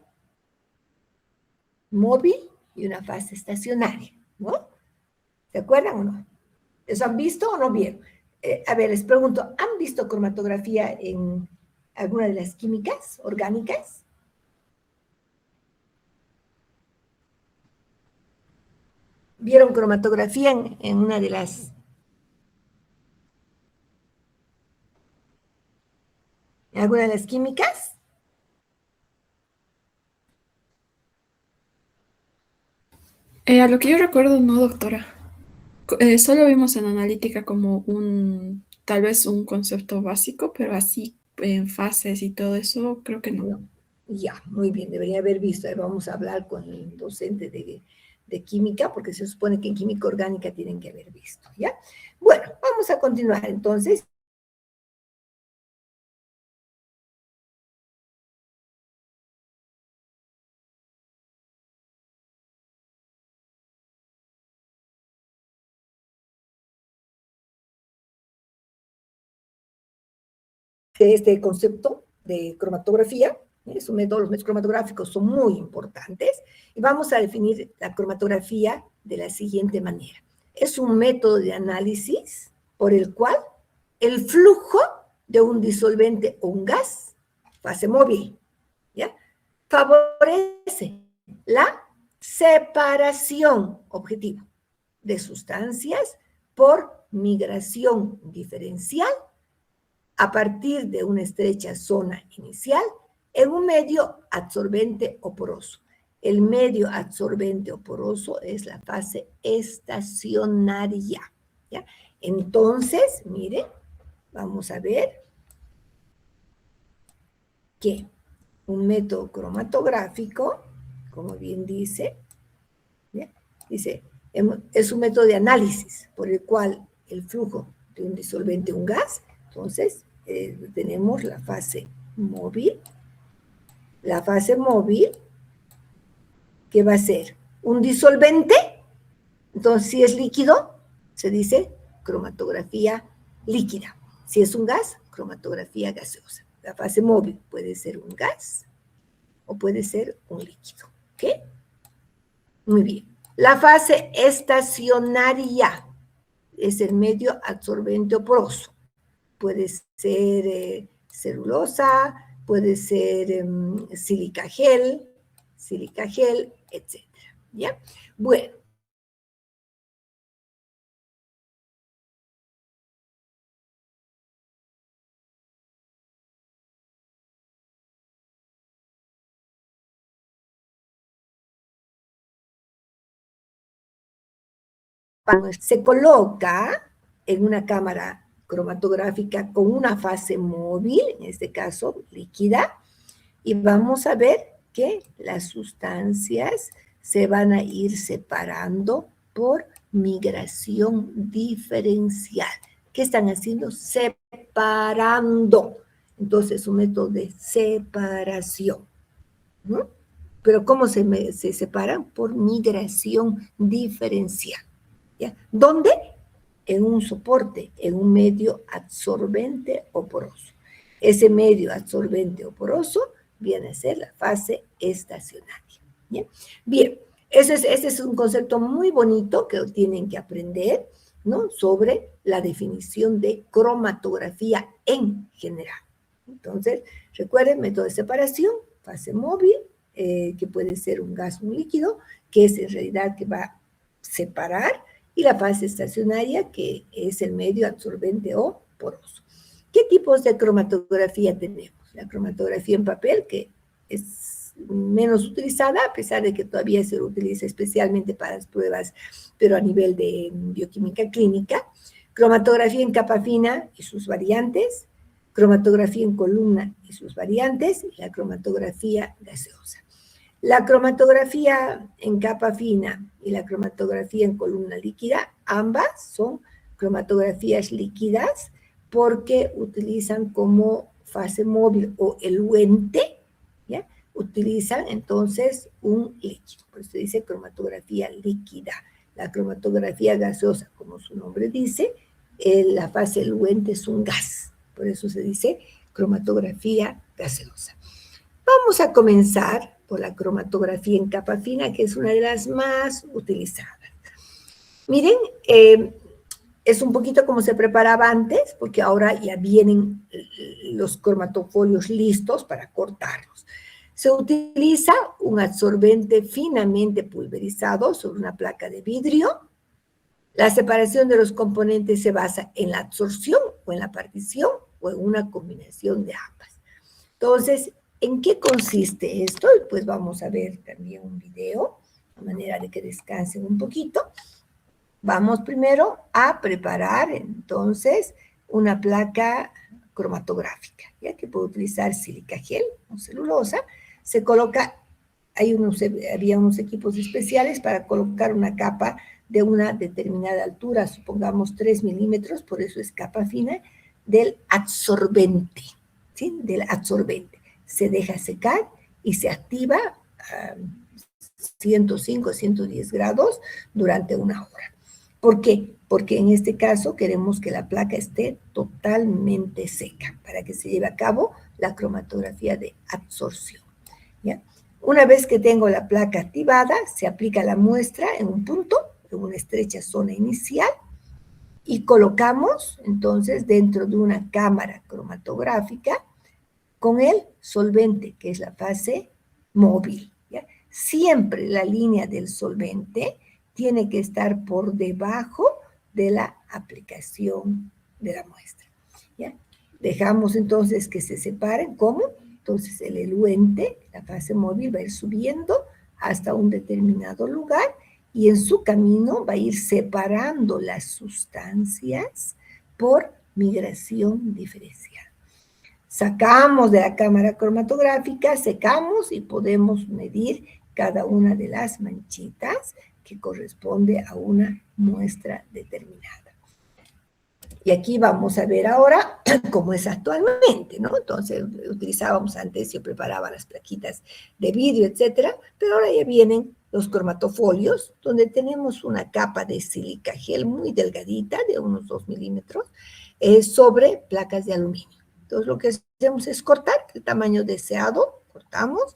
móvil y una fase estacionaria, ¿no? ¿Se acuerdan o no? ¿Eso han visto o no vieron? A ver, les pregunto, ¿han visto cromatografía en alguna de las químicas orgánicas? ¿Vieron cromatografía en una de las... en alguna de las químicas? A lo que yo recuerdo, no, doctora. Solo vimos en analítica como tal vez un concepto básico, pero así en fases y todo eso, creo que no. No. Ya, muy bien, debería haber visto. Vamos a hablar con el docente de química, porque se supone que en química orgánica tienen que haber visto, ¿ya? Bueno, vamos a continuar entonces. Este concepto de cromatografía, los métodos cromatográficos son muy importantes, y vamos a definir la cromatografía de la siguiente manera. Es un método de análisis por el cual el flujo de un disolvente o un gas, fase móvil, ¿ya?, favorece la separación, objetivo, de sustancias por migración diferencial a partir de una estrecha zona inicial en un medio absorbente o poroso. El medio absorbente o poroso es la fase estacionaria, ¿ya? Entonces, mire, vamos a ver que un método cromatográfico, como bien dice, ¿ya?, dice, es un método de análisis por el cual el flujo de un disolvente, un gas, entonces tenemos la fase móvil. La fase móvil, ¿qué va a ser? Un disolvente, entonces si es líquido, se dice cromatografía líquida. Si es un gas, cromatografía gaseosa. La fase móvil puede ser un gas o puede ser un líquido. ¿Ok? Muy bien. La fase estacionaria es el medio absorbente o poroso. Puede ser celulosa, puede ser sílica gel, etc. ¿Ya? Bueno. Se coloca en una cámara cromatográfica con una fase móvil, en este caso líquida, y vamos a ver que las sustancias se van a ir separando por migración diferencial. ¿Qué están haciendo? Separando. Entonces, un método de separación, ¿no? Pero ¿cómo se separan? Por migración diferencial, ¿ya? ¿Dónde? En un soporte, en un medio absorbente o poroso. Ese medio absorbente o poroso viene a ser la fase estacionaria. ¿Bien? Bien, ese es un concepto muy bonito que tienen que aprender, ¿no?, sobre la definición de cromatografía en general. Entonces, recuerden, método de separación, fase móvil, que puede ser un gas o un líquido, que es en realidad que va a separar, y la fase estacionaria, que es el medio absorbente o poroso. ¿Qué tipos de cromatografía tenemos? La cromatografía en papel, que es menos utilizada, a pesar de que todavía se utiliza especialmente para las pruebas, pero a nivel de bioquímica clínica. Cromatografía en capa fina y sus variantes, cromatografía en columna y sus variantes, y la cromatografía gaseosa. La cromatografía en capa fina y la cromatografía en columna líquida, ambas son cromatografías líquidas porque utilizan como fase móvil o eluente, ¿ya? Utilizan entonces un líquido, por eso se dice cromatografía líquida. La cromatografía gaseosa, como su nombre dice, la fase eluente es un gas, por eso se dice cromatografía gaseosa. Vamos a comenzar por la cromatografía en capa fina, que es una de las más utilizadas. Miren, es un poquito como se preparaba antes, porque ahora ya vienen los cromatofolios listos para cortarlos. Se utiliza un absorbente finamente pulverizado sobre una placa de vidrio. La separación de los componentes se basa en la absorción o en la partición o en una combinación de ambas. Entonces, ¿en qué consiste esto? Pues vamos a ver también un video, de manera de que descansen un poquito. Vamos primero a preparar, entonces, una placa cromatográfica, ya que puede utilizar sílica gel o celulosa. Se coloca, había unos equipos especiales para colocar una capa de una determinada altura, supongamos 3 milímetros, por eso es capa fina, del absorbente, ¿sí? Del absorbente. Se deja secar y se activa a 105, 110 grados durante una hora. ¿Por qué? Porque en este caso queremos que la placa esté totalmente seca para que se lleve a cabo la cromatografía de absorción, ¿ya? Una vez que tengo la placa activada, se aplica la muestra en un punto, en una estrecha zona inicial, y colocamos entonces dentro de una cámara cromatográfica con el solvente, que es la fase móvil, ¿ya? Siempre la línea del solvente tiene que estar por debajo de la aplicación de la muestra, ¿ya? Dejamos entonces que se separen. ¿Cómo? Entonces el eluente, la fase móvil, va a ir subiendo hasta un determinado lugar y en su camino va a ir separando las sustancias por migración diferencial. Sacamos de la cámara cromatográfica, secamos y podemos medir cada una de las manchitas que corresponde a una muestra determinada. Y aquí vamos a ver ahora cómo es actualmente, ¿no? Entonces, utilizábamos antes, yo preparaba las plaquitas de vidrio, etcétera, pero ahora ya vienen los cromatofolios, donde tenemos una capa de sílica gel muy delgadita, de unos 2 milímetros, sobre placas de aluminio. Entonces, lo que hacemos es cortar el tamaño deseado, cortamos,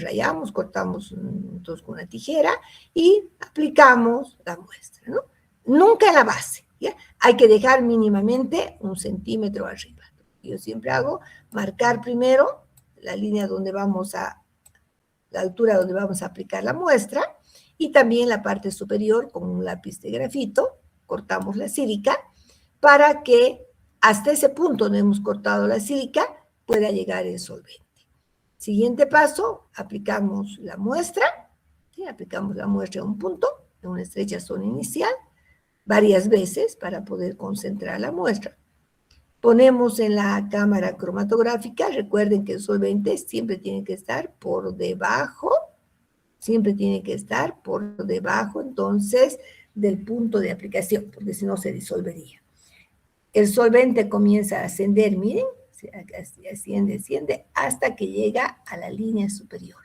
rayamos, cortamos entonces con una tijera y aplicamos la muestra, ¿no? Nunca en la base, ¿ya? Hay que dejar mínimamente 1 centímetro arriba. Yo siempre hago marcar primero la línea donde vamos a, la altura donde vamos a aplicar la muestra, y también la parte superior con un lápiz de grafito, cortamos la sílica, para que hasta ese punto donde hemos cortado la sílica pueda llegar el solvente. Siguiente paso, aplicamos la muestra, ¿sí? Aplicamos la muestra a un punto, en una estrecha zona inicial, varias veces para poder concentrar la muestra. Ponemos en la cámara cromatográfica, recuerden que el solvente siempre tiene que estar por debajo, entonces, del punto de aplicación, porque si no se disolvería. El solvente comienza a ascender, miren, asciende hasta que llega a la línea superior.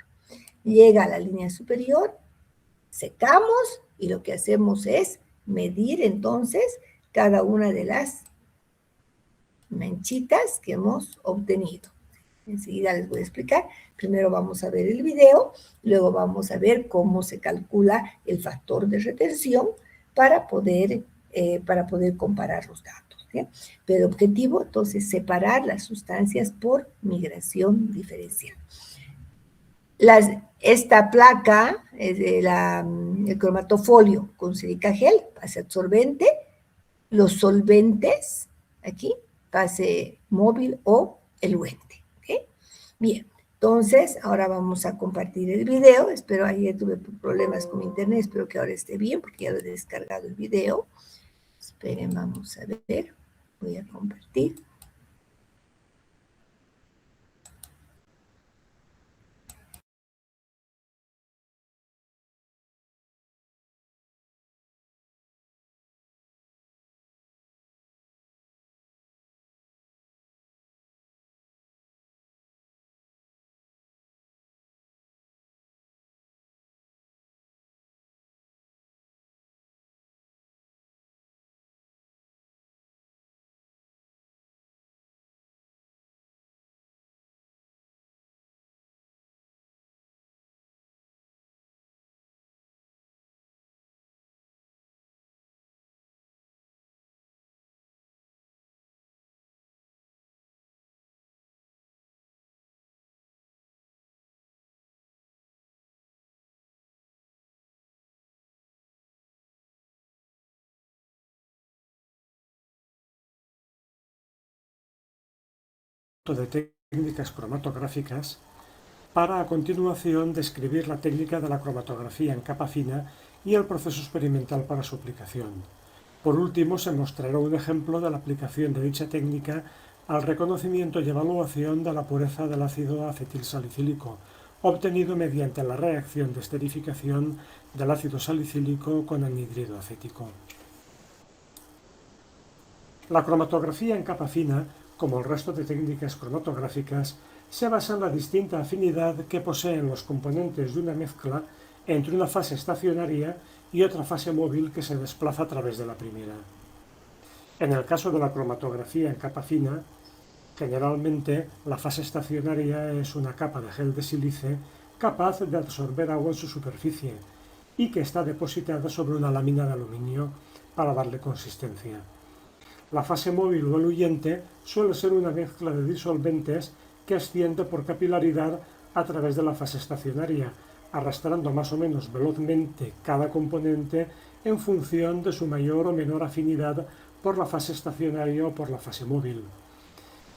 Llega a la línea superior, secamos y lo que hacemos es medir entonces cada una de las manchitas que hemos obtenido. Enseguida les voy a explicar. Primero vamos a ver el video, luego vamos a ver cómo se calcula el factor de retención para poder comparar los datos, ¿sí? Pero el objetivo, entonces, separar las sustancias por migración diferencial. Esta placa es el cromatofolio con sílica gel, fase absorbente, los solventes, aquí, fase móvil o eluente. ¿Okay? Bien, entonces ahora vamos a compartir el video. Espero, ayer tuve problemas con mi internet, espero que ahora esté bien porque ya lo he descargado el video. Esperen, vamos a ver. Voy a compartir. De técnicas cromatográficas para a continuación describir la técnica de la cromatografía en capa fina y el proceso experimental para su aplicación. Por último, se mostrará un ejemplo de la aplicación de dicha técnica al reconocimiento y evaluación de la pureza del ácido acetilsalicílico, obtenido mediante la reacción de esterificación del ácido salicílico con anhídrido acético. La cromatografía en capa fina, como el resto de técnicas cromatográficas, se basa en la distinta afinidad que poseen los componentes de una mezcla entre una fase estacionaria y otra fase móvil que se desplaza a través de la primera. En el caso de la cromatografía en capa fina, generalmente la fase estacionaria es una capa de gel de sílice capaz de absorber agua en su superficie y que está depositada sobre una lámina de aluminio para darle consistencia. La fase móvil o eluyente suele ser una mezcla de disolventes que asciende por capilaridad a través de la fase estacionaria, arrastrando más o menos velozmente cada componente en función de su mayor o menor afinidad por la fase estacionaria o por la fase móvil.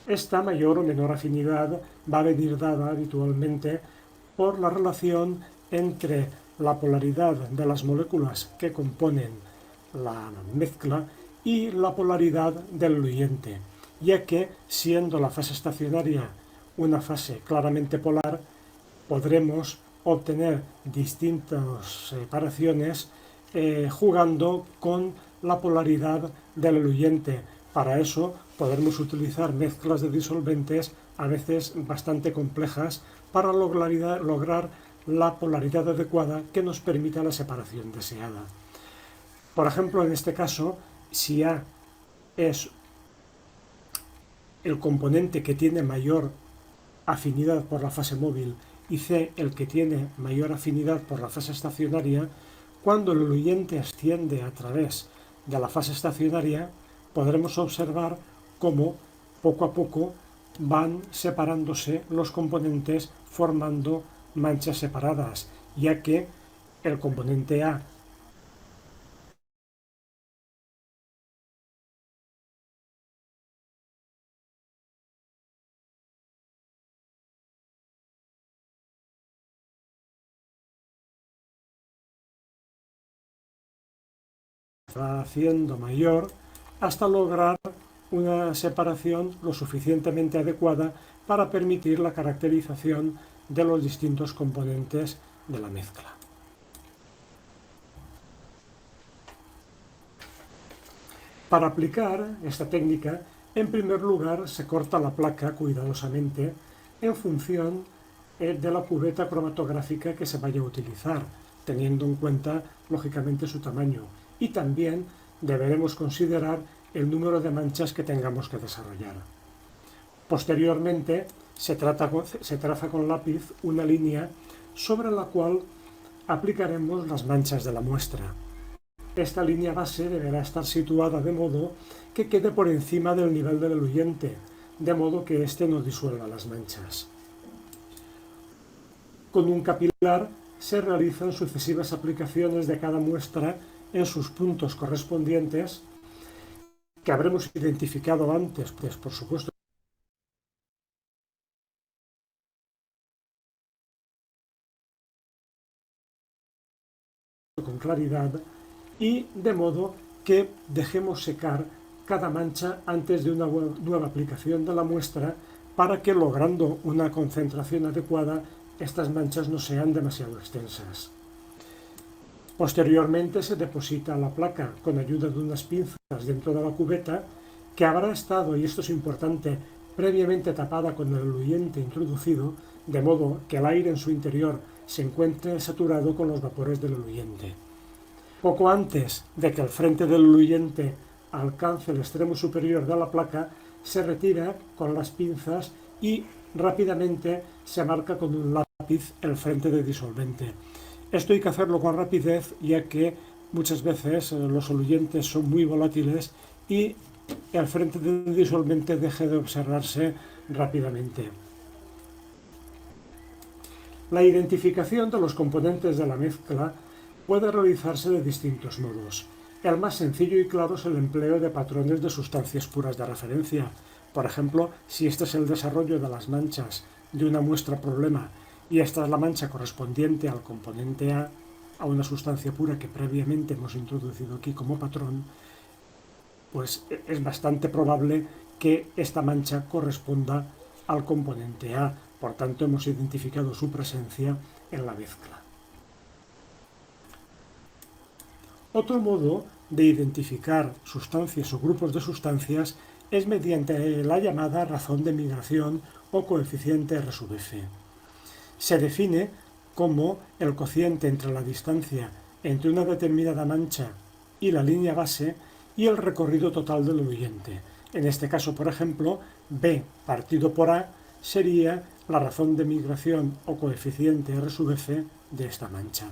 Esta mayor o menor afinidad va a venir dada habitualmente por la relación entre la polaridad de las moléculas que componen la mezcla y la polaridad del eluyente, ya que, siendo la fase estacionaria una fase claramente polar, podremos obtener distintas separaciones jugando con la polaridad del eluyente. Para eso podremos utilizar mezclas de disolventes a veces bastante complejas para lograr la polaridad adecuada que nos permita la separación deseada. Por ejemplo, en este caso, si A es el componente que tiene mayor afinidad por la fase móvil y C el que tiene mayor afinidad por la fase estacionaria, cuando el eluyente asciende a través de la fase estacionaria, podremos observar cómo poco a poco van separándose los componentes formando manchas separadas, ya que el componente A va haciendo mayor hasta lograr una separación lo suficientemente adecuada para permitir la caracterización de los distintos componentes de la mezcla. Para aplicar esta técnica, en primer lugar se corta la placa cuidadosamente en función de la cubeta cromatográfica que se vaya a utilizar, teniendo en cuenta lógicamente su tamaño, y también deberemos considerar el número de manchas que tengamos que desarrollar. Posteriormente se traza con lápiz una línea sobre la cual aplicaremos las manchas de la muestra. Esta línea base deberá estar situada de modo que quede por encima del nivel del eluyente, de modo que éste no disuelva las manchas. Con un capilar se realizan sucesivas aplicaciones de cada muestra en sus puntos correspondientes, que habremos identificado antes, pues por supuesto con claridad y de modo que dejemos secar cada mancha antes de una nueva aplicación de la muestra para que, logrando una concentración adecuada, estas manchas no sean demasiado extensas. Posteriormente se deposita la placa con ayuda de unas pinzas dentro de la cubeta, que habrá estado, y esto es importante, previamente tapada con el eluyente introducido, de modo que el aire en su interior se encuentre saturado con los vapores del eluyente. Poco antes de que el frente del eluyente alcance el extremo superior de la placa, se retira con las pinzas y rápidamente se marca con un lápiz el frente de disolvente. Esto hay que hacerlo con rapidez, ya que muchas veces los eluyentes son muy volátiles y el frente de disolvente deja de observarse rápidamente. La identificación de los componentes de la mezcla puede realizarse de distintos modos. El más sencillo y claro es el empleo de patrones de sustancias puras de referencia. Por ejemplo, si este es el desarrollo de las manchas de una muestra problema y esta es la mancha correspondiente al componente a una sustancia pura que previamente hemos introducido aquí como patrón, pues es bastante probable que esta mancha corresponda al componente A. Por tanto, hemos identificado su presencia en la mezcla. Otro modo de identificar sustancias o grupos de sustancias es mediante la llamada razón de migración o coeficiente R sub F. Se define como el cociente entre la distancia entre una determinada mancha y la línea base y el recorrido total del eluyente. En este caso, por ejemplo, B partido por A sería la razón de migración o coeficiente R sub F de esta mancha.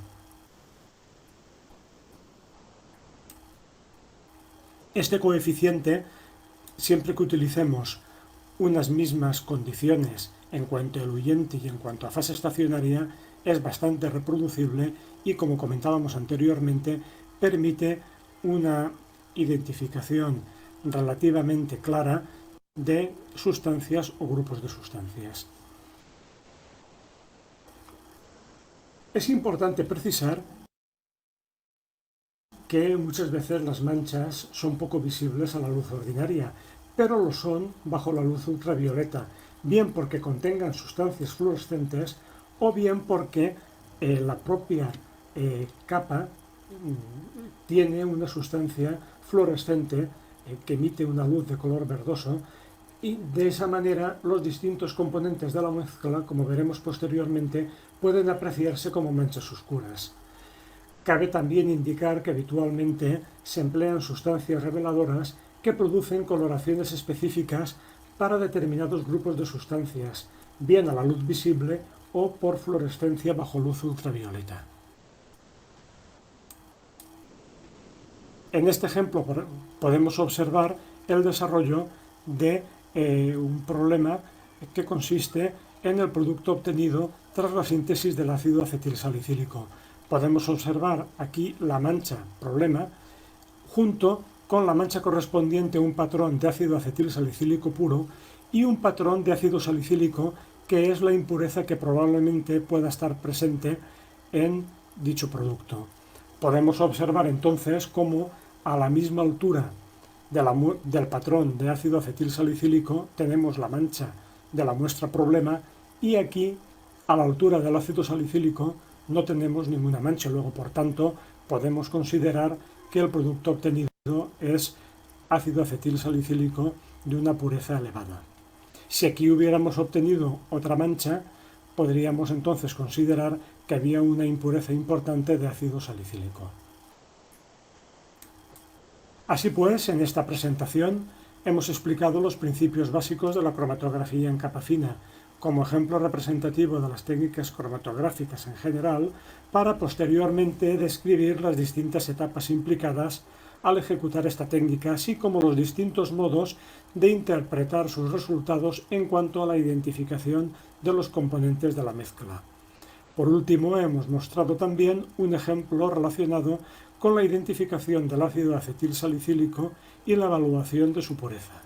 Este coeficiente, siempre que utilicemos unas mismas condiciones en cuanto a eluyente y en cuanto a fase estacionaria, es bastante reproducible y, como comentábamos anteriormente, permite una identificación relativamente clara de sustancias o grupos de sustancias. Es importante precisar que muchas veces las manchas son poco visibles a la luz ordinaria, pero lo son bajo la luz ultravioleta, bien porque contengan sustancias fluorescentes o bien porque la propia capa tiene una sustancia fluorescente que emite una luz de color verdoso, y de esa manera los distintos componentes de la mezcla, como veremos posteriormente, pueden apreciarse como manchas oscuras. Cabe también indicar que habitualmente se emplean sustancias reveladoras que producen coloraciones específicas para determinados grupos de sustancias, bien a la luz visible o por fluorescencia bajo luz ultravioleta. En este ejemplo podemos observar el desarrollo de un problema que consiste en el producto obtenido tras la síntesis del ácido acetilsalicílico. Podemos observar aquí la mancha problema junto con la mancha correspondiente a un patrón de ácido acetilsalicílico puro y un patrón de ácido salicílico, que es la impureza que probablemente pueda estar presente en dicho producto. Podemos observar entonces cómo a la misma altura del patrón de ácido acetilsalicílico tenemos la mancha de la muestra problema y aquí a la altura del ácido salicílico no tenemos ninguna mancha. Luego, por tanto, podemos considerar que el producto obtenido es ácido acetilsalicílico de una pureza elevada. Si aquí hubiéramos obtenido otra mancha, podríamos entonces considerar que había una impureza importante de ácido salicílico. Así pues, en esta presentación hemos explicado los principios básicos de la cromatografía en capa fina, como ejemplo representativo de las técnicas cromatográficas en general, para posteriormente describir las distintas etapas implicadas al ejecutar esta técnica, así como los distintos modos de interpretar sus resultados en cuanto a la identificación de los componentes de la mezcla. Por último, hemos mostrado también un ejemplo relacionado con la identificación del ácido acetilsalicílico y la evaluación de su pureza.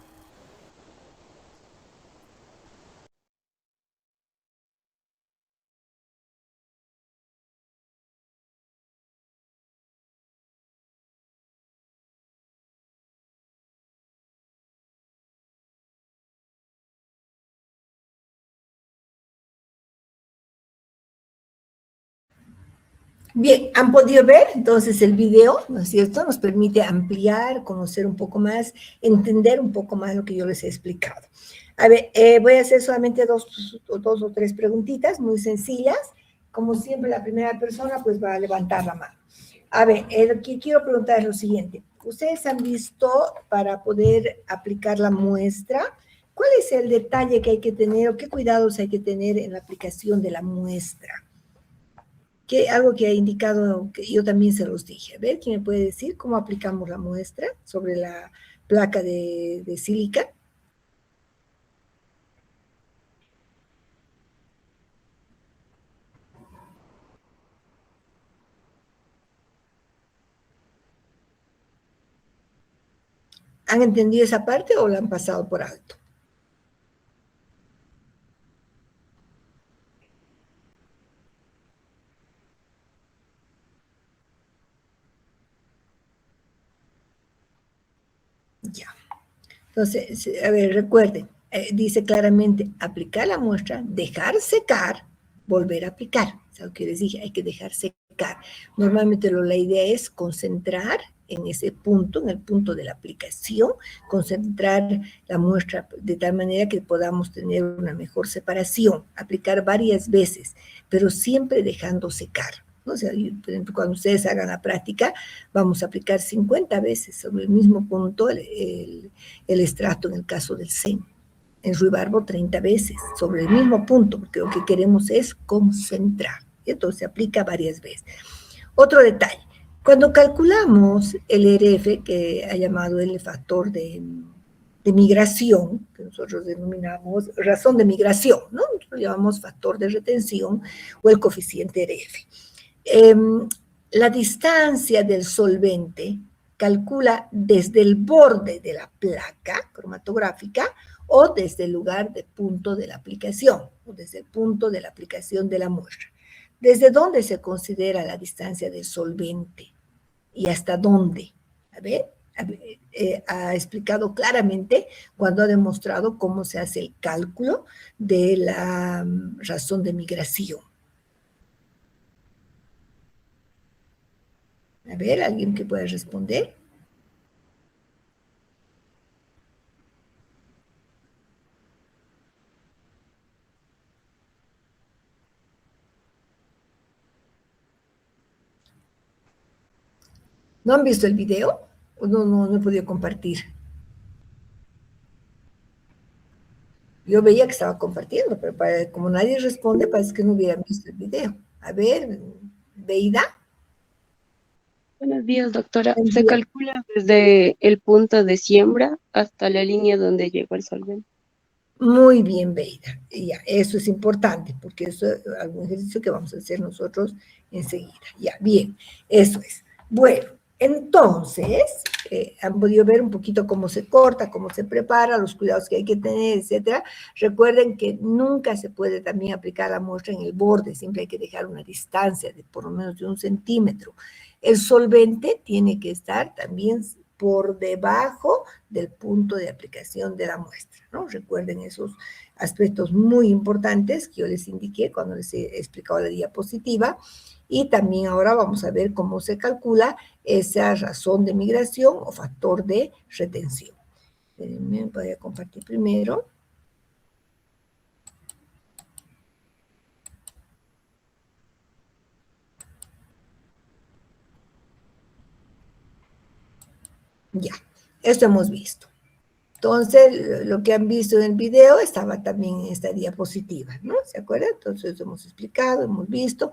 Bien, han podido ver entonces el video, ¿no es cierto? Nos permite ampliar, conocer un poco más, entender un poco más lo que yo les he explicado. A ver, voy a hacer solamente dos o tres preguntitas muy sencillas. Como siempre, la primera persona pues va a levantar la mano. A ver, lo que quiero preguntar es lo siguiente. ¿Ustedes han visto para poder aplicar la muestra? ¿Cuál es el detalle que hay que tener o qué cuidados hay que tener en la aplicación de la muestra? Algo que ha indicado, que yo también se los dije. A ver, ¿quién me puede decir cómo aplicamos la muestra sobre la placa de sílica? ¿Han entendido esa parte o la han pasado por alto? Ya. Entonces, a ver, recuerden, dice claramente, aplicar la muestra, dejar secar, volver a aplicar. O sea, lo que les dije, hay que dejar secar. Normalmente la idea es concentrar en ese punto, en el punto de la aplicación, concentrar la muestra de tal manera que podamos tener una mejor separación, aplicar varias veces, pero siempre dejando secar. O sea, por ejemplo, cuando ustedes hagan la práctica, vamos a aplicar 50 veces sobre el mismo punto el estrato en el caso del zen. En ruibarbo 30 veces sobre el mismo punto, porque lo que queremos es concentrar. Entonces se aplica varias veces. Otro detalle, cuando calculamos el RF, que ha llamado el factor de migración, que nosotros denominamos razón de migración, ¿no? Nosotros llamamos factor de retención o el coeficiente RF. La distancia del solvente calcula desde el borde de la placa cromatográfica o desde el lugar de punto de la aplicación, o desde el punto de la aplicación de la muestra. ¿Desde dónde se considera la distancia del solvente? ¿Y hasta dónde? A ver, ha explicado claramente cuando ha demostrado cómo se hace el cálculo de la razón de migración. A ver, ¿alguien que pueda responder? ¿No han visto el video? ¿O no he podido compartir? Yo veía que estaba compartiendo, pero como nadie responde, parece que no hubieran visto el video. A ver, Beida. Buenos días, doctora. Se calcula desde el punto de siembra hasta la línea donde llegó el solvente. Muy bien, Beida. Ya, eso es importante, porque eso es algún ejercicio que vamos a hacer nosotros enseguida. Ya, bien, eso es. Bueno, entonces, han podido ver un poquito cómo se corta, cómo se prepara, los cuidados que hay que tener, etcétera. Recuerden que nunca se puede también aplicar la muestra en el borde, siempre hay que dejar una distancia de por lo menos de 1 centímetro. El solvente tiene que estar también por debajo del punto de aplicación de la muestra, ¿no? Recuerden esos aspectos muy importantes que yo les indiqué cuando les he explicado la diapositiva. Y también ahora vamos a ver cómo se calcula esa razón de migración o factor de retención. Voy a compartir primero. Ya, esto hemos visto. Entonces, lo que han visto en el video estaba también en esta diapositiva, ¿no? ¿Se acuerdan? Entonces, hemos explicado, hemos visto.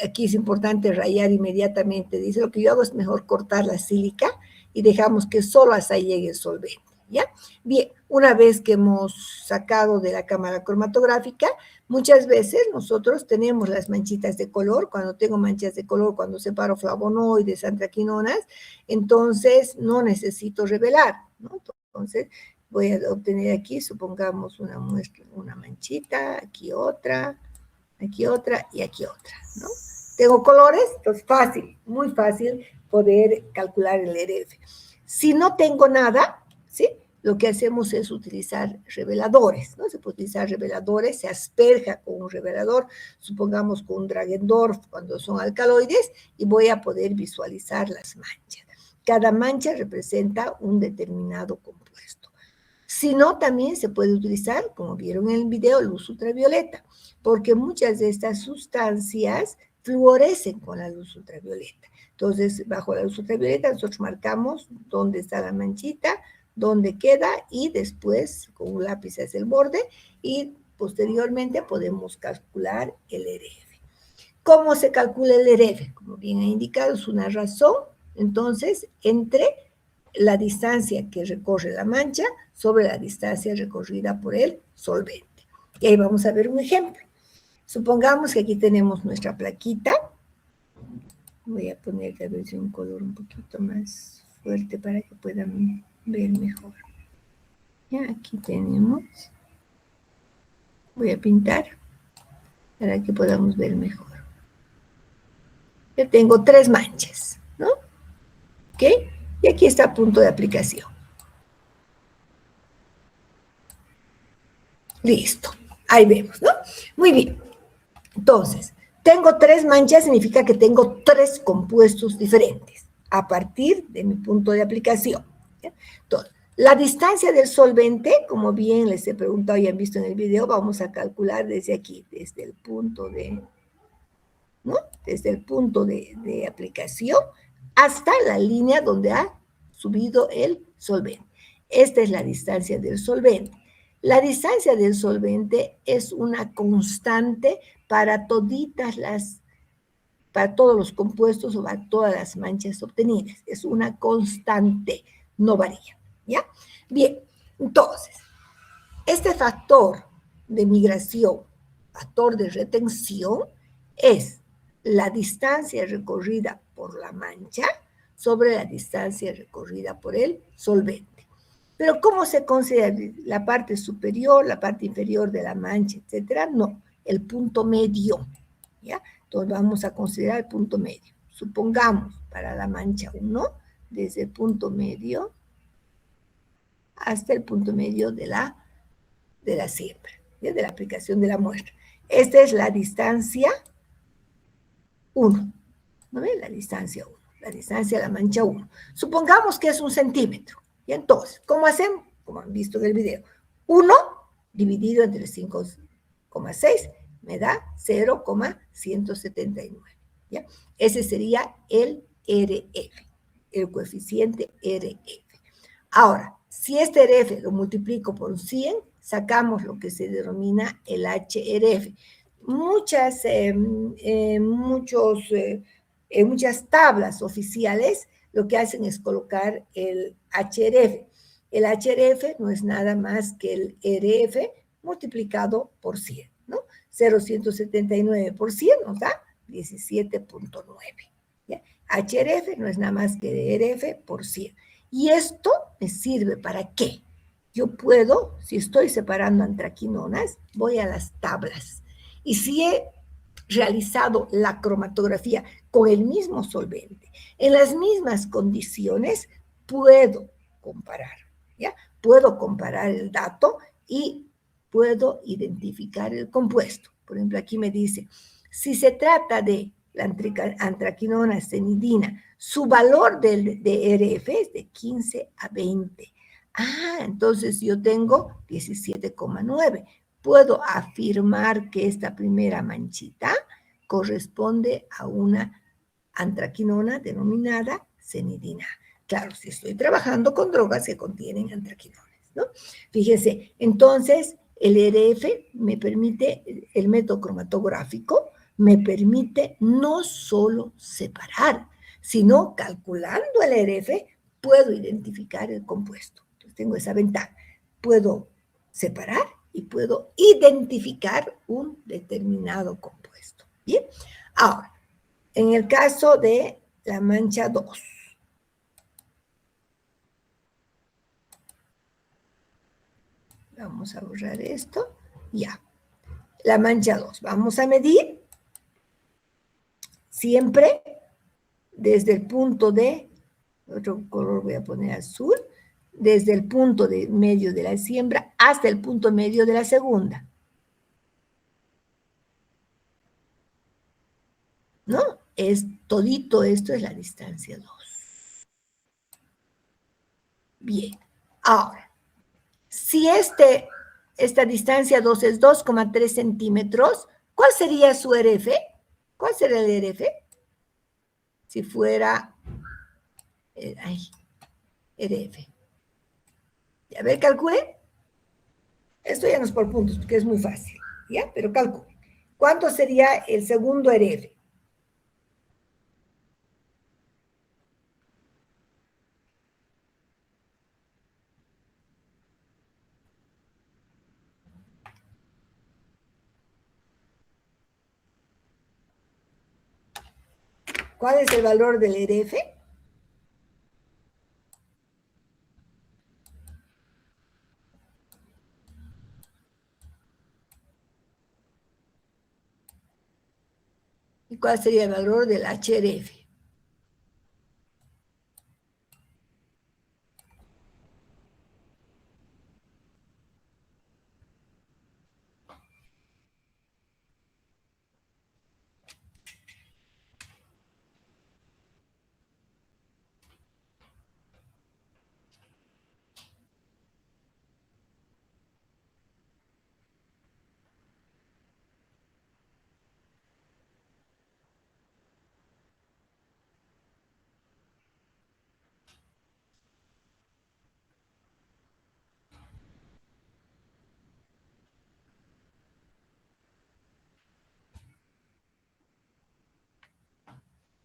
Aquí es importante rayar inmediatamente. Dice, lo que yo hago es mejor cortar la sílica y dejamos que solo hasta ahí llegue el solvente, ¿ya? Bien, una vez que hemos sacado de la cámara cromatográfica, muchas veces nosotros tenemos las manchitas de color. Cuando tengo manchas de color, cuando separo flavonoides, antraquinonas, entonces no necesito revelar, ¿no? Entonces voy a obtener aquí, supongamos una muestra, una manchita, aquí otra y aquí otra, ¿no? Tengo colores, entonces fácil, muy fácil poder calcular el RF. Si no tengo nada, ¿sí? lo que hacemos es utilizar reveladores, ¿no? Se puede utilizar reveladores, se asperja con un revelador, supongamos con un Dragendorf cuando son alcaloides, y voy a poder visualizar las manchas. Cada mancha representa un determinado compuesto. Si no, también se puede utilizar, como vieron en el video, luz ultravioleta, porque muchas de estas sustancias fluorescen con la luz ultravioleta. Entonces, bajo la luz ultravioleta, nosotros marcamos dónde está la manchita, dónde queda, y después con un lápiz hacia el borde, y posteriormente podemos calcular el RF. ¿Cómo se calcula el RF? Como bien ha indicado, es una razón, entonces, entre la distancia que recorre la mancha sobre la distancia recorrida por el solvente. Y ahí vamos a ver un ejemplo. Supongamos que aquí tenemos nuestra plaquita. Voy a poner tal vez un color un poquito más fuerte para que puedan ver mejor. Ya, aquí tenemos. Voy a pintar para que podamos ver mejor. Yo tengo 3 manchas, ¿no? ¿Ok? Y aquí está punto de aplicación. Listo. Ahí vemos, ¿no? Muy bien. Entonces, tengo 3 manchas, significa que tengo 3 compuestos diferentes a partir de mi punto de aplicación. ¿Ya? Entonces, la distancia del solvente, como bien les he preguntado y han visto en el video, vamos a calcular desde aquí, desde el punto de, ¿no? Desde el punto de aplicación hasta la línea donde ha subido el solvente. Esta es la distancia del solvente. La distancia del solvente es una constante para para todos los compuestos o para todas las manchas obtenidas. Es una constante, no varía, ¿ya? Bien, entonces, este factor de migración, factor de retención, es la distancia recorrida por la mancha sobre la distancia recorrida por el solvente. Pero ¿cómo se considera la parte superior, la parte inferior de la mancha, etcétera? No, el punto medio, ¿ya? Entonces vamos a considerar el punto medio. Supongamos para la mancha 1, desde el punto medio hasta el punto medio de la siembra, ¿ya? De la aplicación de la muestra. Esta es la distancia 1, ¿no ven? La distancia 1, la distancia de la mancha 1. Supongamos que es 1 centímetro. Y entonces, ¿cómo hacemos? Como han visto en el video, 1 dividido entre 5,6 me da 0,179. ¿Ya? Ese sería el RF, el coeficiente RF. Ahora, si este RF lo multiplico por 100, sacamos lo que se denomina el HRF. Muchas tablas oficiales lo que hacen es colocar el HRF. El HRF no es nada más que el RF multiplicado por 100, ¿no? 0,179 por 100 nos da 17.9. HRF no es nada más que RF por 100. ¿Y esto me sirve para qué? Yo puedo, si estoy separando antraquinonas, voy a las tablas. Y si he realizado la cromatografía con el mismo solvente, en las mismas condiciones, puedo comparar, ¿ya? Puedo comparar el dato y puedo identificar el compuesto. Por ejemplo, aquí me dice, si se trata de la antraquinona cenidina, su valor de RF es de 15 a 20. Ah, entonces yo tengo 17,9. Puedo afirmar que esta primera manchita corresponde a una antraquinona denominada cenidina. Claro, si estoy trabajando con drogas que contienen antraquinones, ¿no? Fíjense, entonces el RF me permite, el método cromatográfico me permite no solo separar, sino calculando el RF puedo identificar el compuesto. Entonces tengo esa ventaja. Puedo separar y puedo identificar un determinado compuesto. Bien, ahora, en el caso de la mancha 2. Vamos a borrar esto. Ya. La mancha 2. Vamos a medir siempre desde el punto de, otro color voy a poner azul, desde el punto de medio de la siembra hasta el punto medio de la segunda. ¿No? Es todito esto es la distancia 2. Bien. Ahora, si esta distancia 2 es 2,3 centímetros, ¿cuál sería su RF? ¿Cuál sería el RF? Si fuera, RF. A ver, calcule. Esto ya no es por puntos, porque es muy fácil, ¿ya? Pero calcule. ¿Cuánto sería el segundo RF? ¿Cuál es el valor del RF? ¿Y cuál sería el valor del HRF?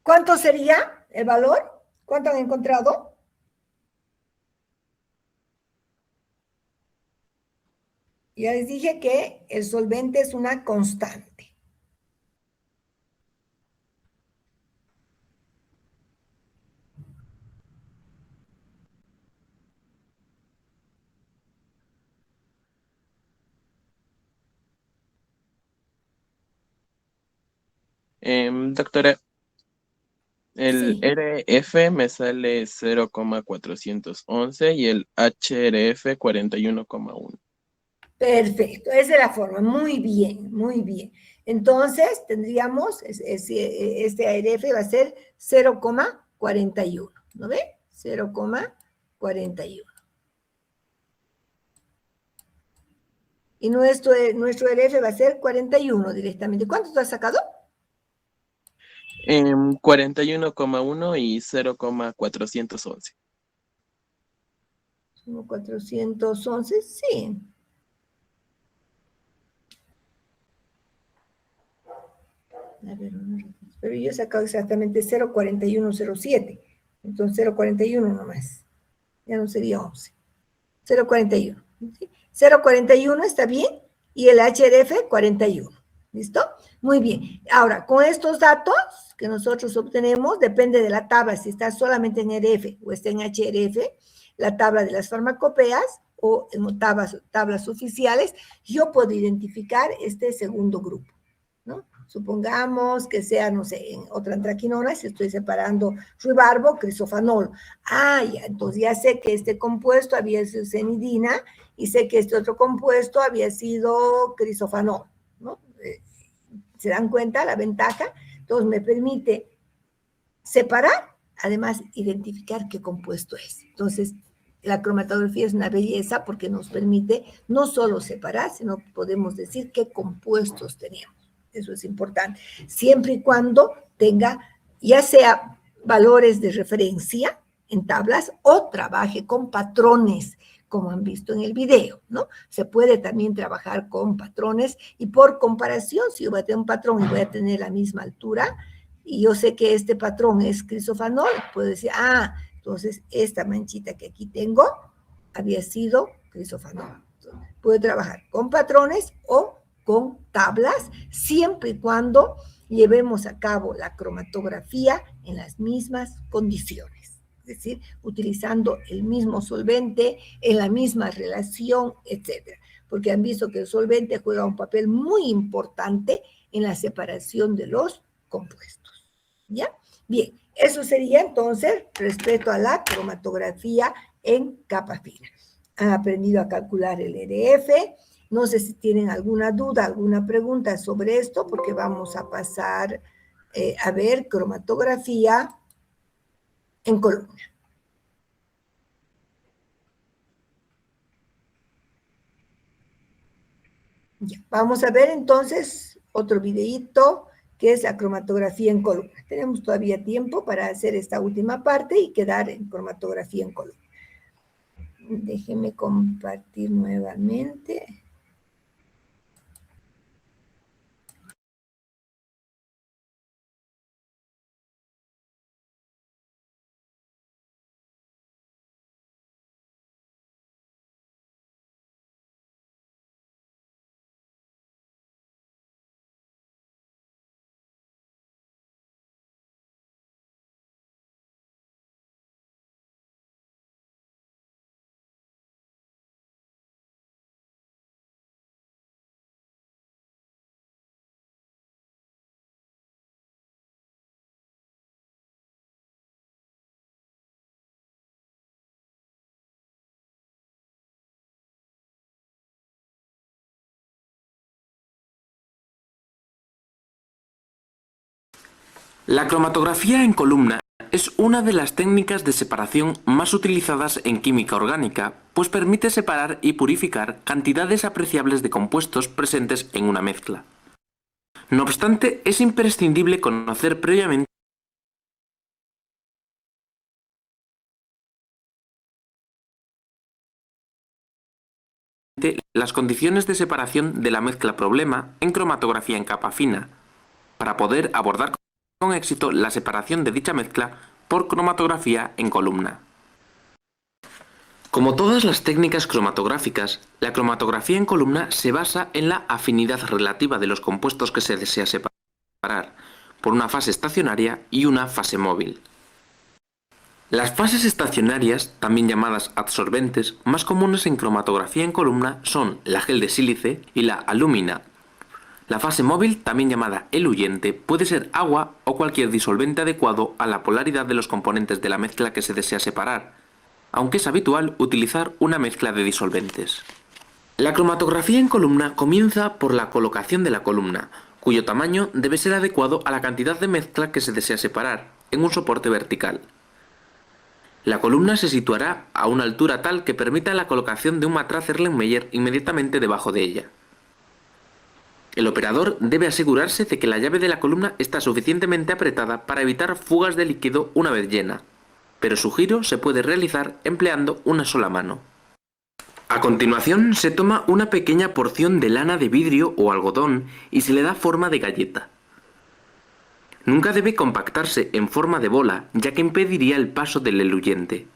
¿Cuánto sería el valor? ¿Cuánto han encontrado? Ya les dije que el solvente es una constante. Doctora, el Sí, RF me sale 0,411 y el HRF 41,1. perfecto. Esa es la forma. Muy bien, muy bien. Entonces, tendríamos, este ARF va a ser 0,41, ¿no ve? 0,41. Y nuestro RF va a ser 41 directamente. ¿Cuánto tú has sacado? 41,1 y 0,411. 411, sí. A ver, pero yo he sacado exactamente 0,4107. Entonces 0,41 nomás. Ya no sería 11. 0,41. ¿Sí? 0,41 está bien. Y el HRF 41. ¿Listo? Muy bien. Ahora, con estos datos que nosotros obtenemos, depende de la tabla, si está solamente en RF o está en HRF, la tabla de las farmacopeas o en tablas oficiales, yo puedo identificar este segundo grupo, ¿no? Supongamos que sea, no sé, en otra antraquinona, si estoy separando ruibarbo, crisofanol. Ah, ya, entonces ya sé que este compuesto había sido cenidina y sé que este otro compuesto había sido crisofanol, ¿no? ¿Se dan cuenta la ventaja? Entonces me permite separar, además identificar qué compuesto es. Entonces, la cromatografía es una belleza porque nos permite no solo separar, sino podemos decir qué compuestos tenemos. Eso es importante. Siempre y cuando tenga, ya sea valores de referencia en tablas o trabaje con patrones, como han visto en el video, ¿no? Se puede también trabajar con patrones y por comparación, si yo voy a tener un patrón y voy a tener la misma altura, y yo sé que este patrón es crisofanol, puedo decir, ah, entonces esta manchita que aquí tengo había sido crisofanol. Puedo trabajar con patrones o con tablas, siempre y cuando llevemos a cabo la cromatografía en las mismas condiciones, es decir, utilizando el mismo solvente, en la misma relación, etcétera, porque han visto que el solvente juega un papel muy importante en la separación de los compuestos, ¿ya? Bien, eso sería entonces respecto a la cromatografía en capa fina. Han aprendido a calcular el EDF. No sé si tienen alguna duda, alguna pregunta sobre esto, porque vamos a pasar a ver cromatografía en columna. Ya, vamos a ver entonces otro videíto que es la cromatografía en columna. Tenemos todavía tiempo para hacer esta última parte y quedar en cromatografía en columna. Déjenme compartir nuevamente. La cromatografía en columna es una de las técnicas de separación más utilizadas en química orgánica, pues permite separar y purificar cantidades apreciables de compuestos presentes en una mezcla. No obstante, es imprescindible conocer previamente las condiciones de separación de la mezcla problema en cromatografía en capa fina, para poder abordar con éxito la separación de dicha mezcla por cromatografía en columna. Como todas las técnicas cromatográficas, la cromatografía en columna se basa en la afinidad relativa de los compuestos que se desea separar, por una fase estacionaria y una fase móvil. Las fases estacionarias, también llamadas adsorbentes, más comunes en cromatografía en columna son la gel de sílice y la alúmina. La fase móvil, también llamada eluyente, puede ser agua o cualquier disolvente adecuado a la polaridad de los componentes de la mezcla que se desea separar, aunque es habitual utilizar una mezcla de disolventes. La cromatografía en columna comienza por la colocación de la columna, cuyo tamaño debe ser adecuado a la cantidad de mezcla que se desea separar, en un soporte vertical. La columna se situará a una altura tal que permita la colocación de un matraz Erlenmeyer inmediatamente debajo de ella. El operador debe asegurarse de que la llave de la columna está suficientemente apretada para evitar fugas de líquido una vez llena, pero su giro se puede realizar empleando una sola mano. A continuación se toma una pequeña porción de lana de vidrio o algodón y se le da forma de galleta. Nunca debe compactarse en forma de bola, ya que impediría el paso del eluyente.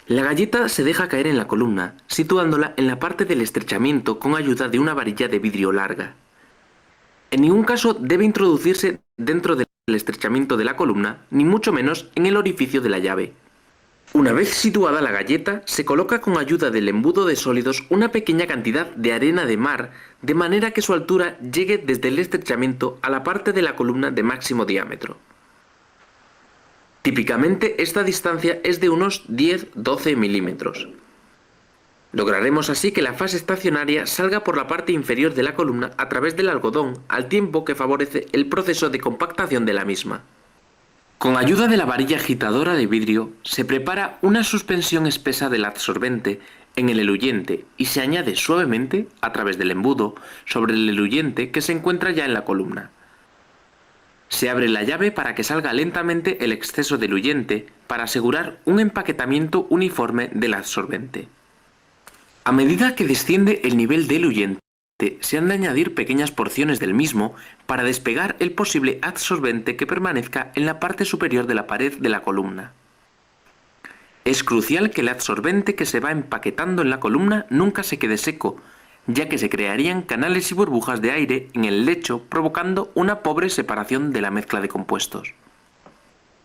La galleta se deja caer en la columna, situándola en la parte del estrechamiento con ayuda de una varilla de vidrio larga. En ningún caso debe introducirse dentro del estrechamiento de la columna, ni mucho menos en el orificio de la llave. Una vez situada la galleta, se coloca con ayuda del embudo de sólidos una pequeña cantidad de arena de mar, de manera que su altura llegue desde el estrechamiento a la parte de la columna de máximo diámetro. Típicamente esta distancia es de unos 10-12 milímetros. Lograremos así que la fase estacionaria salga por la parte inferior de la columna a través del algodón, al tiempo que favorece el proceso de compactación de la misma. Con ayuda de la varilla agitadora de vidrio, se prepara una suspensión espesa del adsorbente en el eluyente y se añade suavemente, a través del embudo, sobre el eluyente que se encuentra ya en la columna. Se abre la llave para que salga lentamente el exceso de eluyente para asegurar un empaquetamiento uniforme del adsorbente. A medida que desciende el nivel de eluyente, se han de añadir pequeñas porciones del mismo para despegar el posible adsorbente que permanezca en la parte superior de la pared de la columna. Es crucial que el adsorbente que se va empaquetando en la columna nunca se quede seco, ya que se crearían canales y burbujas de aire en el lecho provocando una pobre separación de la mezcla de compuestos.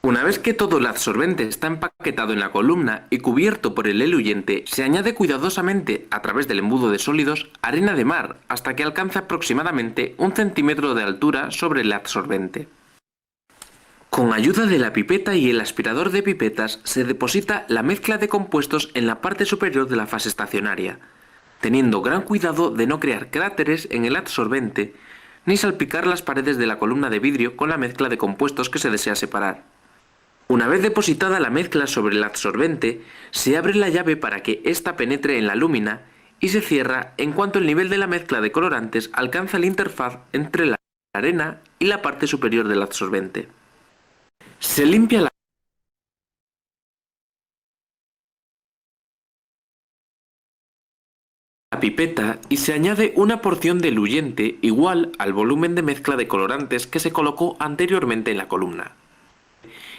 Una vez que todo el adsorbente está empaquetado en la columna y cubierto por el eluyente, se añade cuidadosamente, a través del embudo de sólidos, arena de mar hasta que alcanza aproximadamente 1 centímetro de altura sobre el adsorbente. Con ayuda de la pipeta y el aspirador de pipetas se deposita la mezcla de compuestos en la parte superior de la fase estacionaria, teniendo gran cuidado de no crear cráteres en el absorbente ni salpicar las paredes de la columna de vidrio con la mezcla de compuestos que se desea separar. Una vez depositada la mezcla sobre el absorbente, se abre la llave para que ésta penetre en la lúmina y se cierra en cuanto el nivel de la mezcla de colorantes alcanza la interfaz entre la arena y la parte superior del absorbente. Se limpia la pipeta y se añade una porción de diluyente igual al volumen de mezcla de colorantes que se colocó anteriormente en la columna.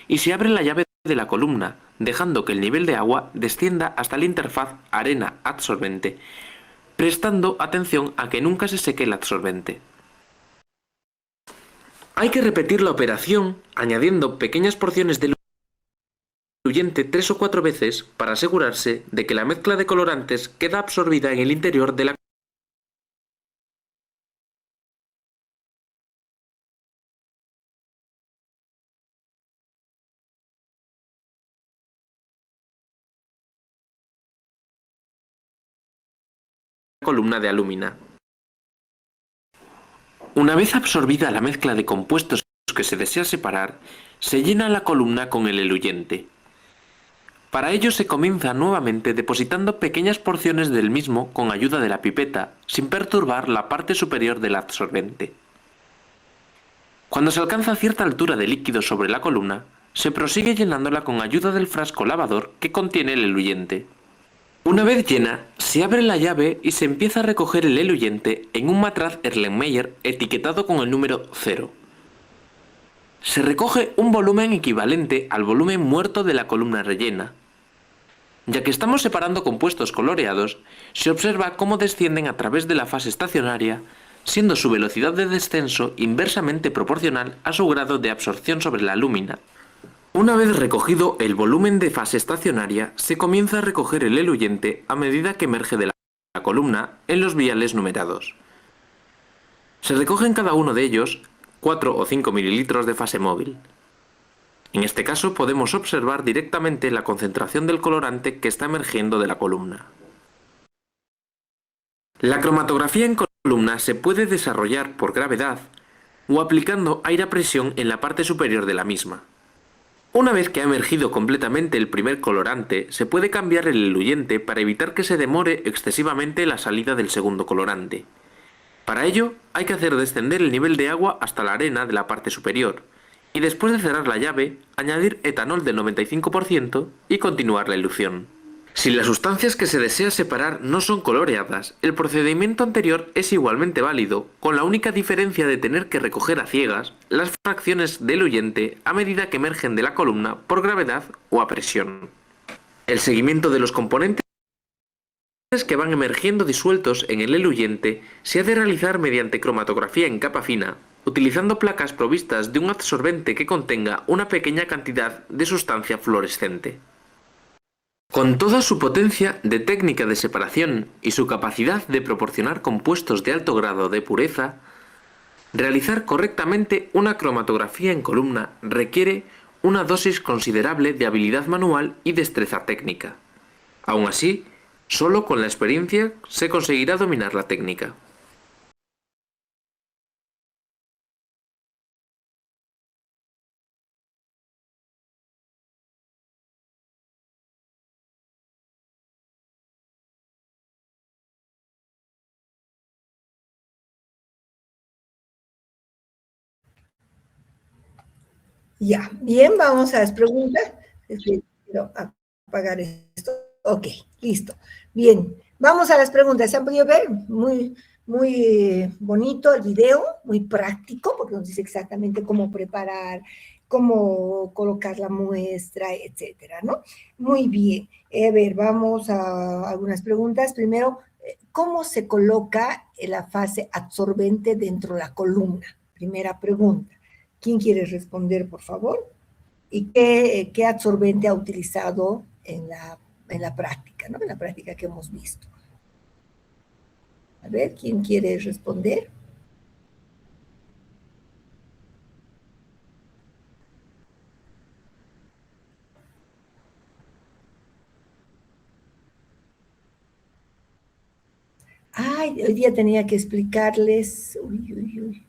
Y se abre la llave de la columna, dejando que el nivel de agua descienda hasta la interfaz arena-absorbente, prestando atención a que nunca se seque el absorbente. Hay que repetir la operación añadiendo pequeñas porciones de diluyente 3 o 4 veces para asegurarse de que la mezcla de colorantes queda absorbida en el interior de la columna de alúmina. Una vez absorbida la mezcla de compuestos que se desea separar, se llena la columna con el diluyente. Para ello se comienza nuevamente depositando pequeñas porciones del mismo con ayuda de la pipeta, sin perturbar la parte superior del absorbente. Cuando se alcanza cierta altura de líquido sobre la columna, se prosigue llenándola con ayuda del frasco lavador que contiene el diluyente. Una vez llena, se abre la llave y se empieza a recoger el diluyente en un matraz Erlenmeyer etiquetado con el número 0. Se recoge un volumen equivalente al volumen muerto de la columna rellena. Ya que estamos separando compuestos coloreados, se observa cómo descienden a través de la fase estacionaria, siendo su velocidad de descenso inversamente proporcional a su grado de absorción sobre la lúmina. Una vez recogido el volumen de fase estacionaria, se comienza a recoger el diluyente a medida que emerge de la columna en los viales numerados. Se recogen cada uno de ellos 4 o 5 mililitros de fase móvil. En este caso podemos observar directamente la concentración del colorante que está emergiendo de la columna. La cromatografía en columna se puede desarrollar por gravedad o aplicando aire a presión en la parte superior de la misma. Una vez que ha emergido completamente el primer colorante, se puede cambiar el diluyente para evitar que se demore excesivamente la salida del segundo colorante. Para ello, hay que hacer descender el nivel de agua hasta la arena de la parte superior, y después de cerrar la llave, añadir etanol del 95% y continuar la ilusión. Si las sustancias que se desea separar no son coloreadas, el procedimiento anterior es igualmente válido, con la única diferencia de tener que recoger a ciegas las fracciones de diluyente a medida que emergen de la columna por gravedad o a presión. El seguimiento de los componentes que van emergiendo disueltos en el diluyente se ha de realizar mediante cromatografía en capa fina, utilizando placas provistas de un absorbente que contenga una pequeña cantidad de sustancia fluorescente. Con toda su potencia de técnica de separación y su capacidad de proporcionar compuestos de alto grado de pureza, realizar correctamente una cromatografía en columna requiere una dosis considerable de habilidad manual y destreza técnica. Aún así, solo con la experiencia se conseguirá dominar la técnica. Ya, bien, vamos a las preguntas. Quiero apagar esto. Ok, listo. Bien, vamos a las preguntas. ¿Se han podido ver? Muy bonito el video, muy práctico, porque nos dice exactamente cómo preparar, cómo colocar la muestra, etcétera, ¿no? Muy bien. A ver, vamos a algunas preguntas. Primero, ¿cómo se coloca la fase absorbente dentro de la columna? Primera pregunta. ¿Quién quiere responder, por favor? ¿Y qué absorbente ha utilizado en la práctica, ¿no? En la práctica que hemos visto. A ver, ¿quién quiere responder? Ay, hoy día tenía que explicarles. Uy, uy, uy.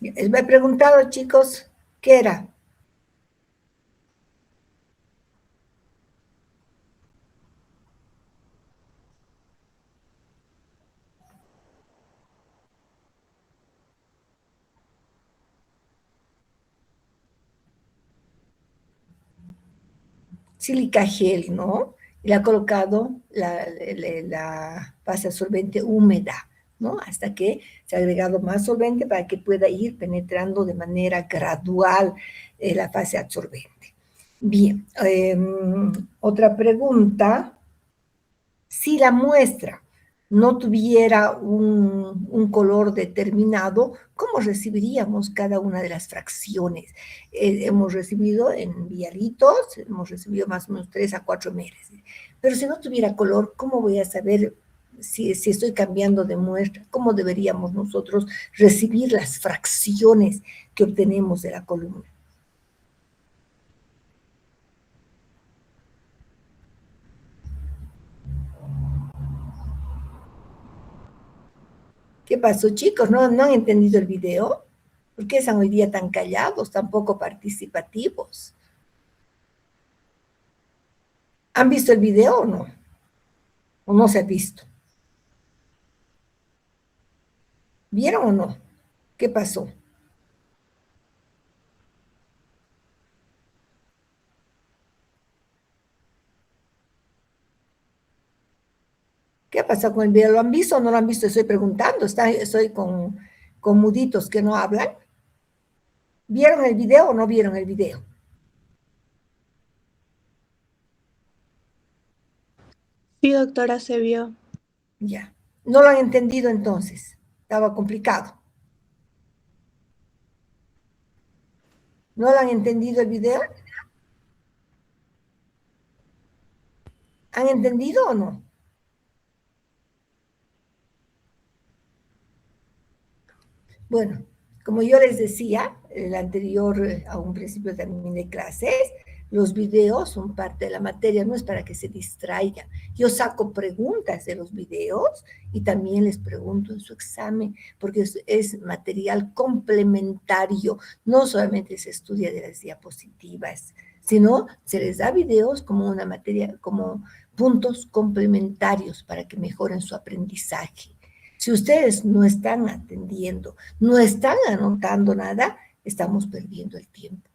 Me he preguntado, chicos, ¿qué era? Sílica gel, ¿no? Y le ha colocado la base absorbente húmeda, ¿no? Hasta que se ha agregado más solvente para que pueda ir penetrando de manera gradual la fase absorbente. Bien, otra pregunta. Si la muestra no tuviera un color determinado, ¿cómo recibiríamos cada una de las fracciones? Hemos recibido en vialitos, hemos recibido más o menos 3 a 4 ml. Pero si no tuviera color, ¿cómo voy a saber si estoy cambiando de muestra? ¿Cómo deberíamos nosotros recibir las fracciones que obtenemos de la columna? ¿Qué pasó, chicos? ¿No han entendido el video? ¿Por qué están hoy día tan callados, tan poco participativos? ¿Han visto el video o no? ¿O no se ha visto? ¿Vieron o no? ¿Qué pasó? ¿Qué ha pasado con el video? ¿Lo han visto o no lo han visto? Estoy preguntando. Estoy con muditos que no hablan. ¿Vieron el video o no vieron el video? Sí, doctora, se vio. Ya. ¿No lo han entendido entonces? Estaba complicado. ¿No lo han entendido el video? ¿Han entendido o no? Bueno, como yo les decía, el anterior, a un principio también de clases, los videos son parte de la materia, no es para que se distraigan. Yo saco preguntas de los videos y también les pregunto en su examen, porque es material complementario, no solamente se estudia de las diapositivas, sino se les da videos como una materia, como puntos complementarios para que mejoren su aprendizaje. Si ustedes no están atendiendo, no están anotando nada, estamos perdiendo el tiempo.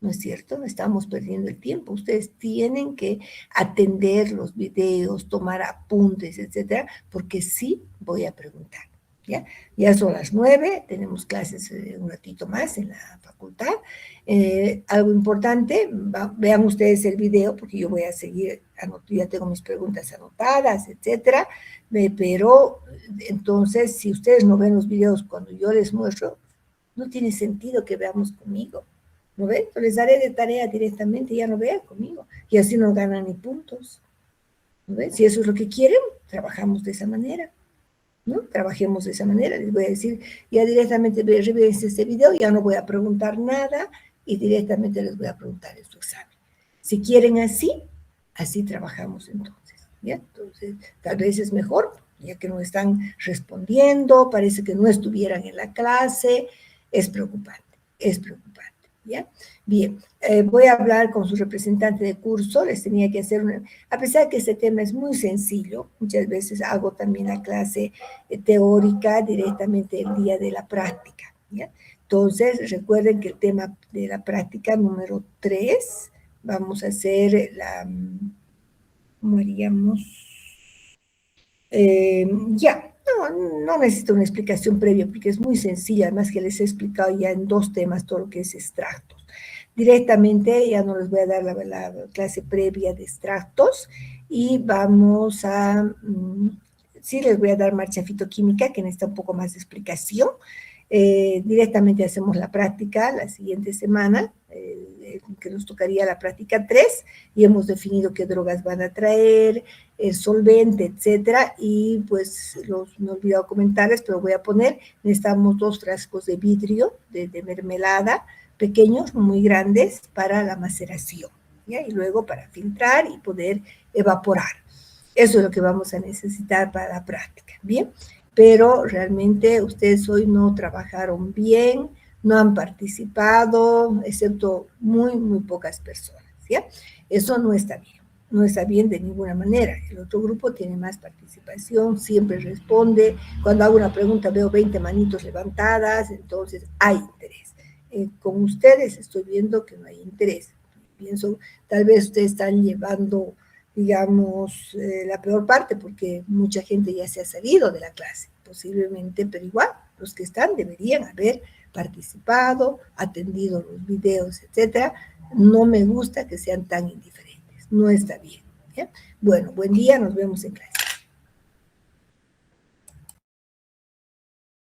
¿No es cierto? No estamos perdiendo el tiempo. Ustedes tienen que atender los videos, tomar apuntes, etcétera, porque sí voy a preguntar. ¿Ya? Ya son las 9, tenemos clases un ratito más en la facultad. Algo importante, vean ustedes el video, porque yo voy a seguir, ya tengo mis preguntas anotadas, etcétera, pero entonces, si ustedes no ven los videos cuando yo les muestro, no tiene sentido que veamos conmigo. ¿No ven? Les daré de tarea directamente, ya no vean conmigo. Y así no ganan ni puntos. ¿No ven? Si eso es lo que quieren, trabajamos de esa manera. ¿No? Trabajemos de esa manera. Les voy a decir, ya directamente revisen este video, ya no voy a preguntar nada y directamente les voy a preguntar en su examen. Si quieren así, así trabajamos entonces. ¿Ya? Entonces, tal vez es mejor, ya que no están respondiendo, parece que no estuvieran en la clase, es preocupante, es preocupante. ¿Ya? Bien, voy a hablar con su representante de curso, les tenía que hacer a pesar de que este tema es muy sencillo, muchas veces hago también la clase teórica directamente el día de la práctica, ¿ya? Entonces, recuerden que el tema de la práctica número 3, vamos a hacer ¿cómo haríamos? Ya, no necesito una explicación previa porque es muy sencilla, además que les he explicado ya en 2 temas todo lo que es extractos. Directamente ya no les voy a dar la clase previa de extractos y vamos a, sí les voy a dar marcha fitoquímica que necesita un poco más de explicación Directamente hacemos la práctica la siguiente semana, que nos tocaría la práctica 3, y hemos definido qué drogas van a traer, el solvente, etcétera, y pues me he olvidado comentarles, pero voy a poner, necesitamos 2 frascos de vidrio, de mermelada, pequeños, muy grandes, para la maceración, ¿ya? Y luego para filtrar y poder evaporar. Eso es lo que vamos a necesitar para la práctica, ¿bien? Pero realmente ustedes hoy no trabajaron bien, no han participado, excepto muy, muy pocas personas, ¿ya? Eso no está bien, no está bien de ninguna manera. El otro grupo tiene más participación, siempre responde. Cuando hago una pregunta veo 20 manitos levantadas, entonces hay interés. Con ustedes estoy viendo que no hay interés. Pienso, tal vez ustedes están llevando, digamos, la peor parte, porque mucha gente ya se ha salido de la clase, posiblemente, pero igual, los que están deberían haber participado, atendido los videos, etcétera. No me gusta que sean tan indiferentes, no está bien, ¿ya? Bueno, buen día, nos vemos en clase.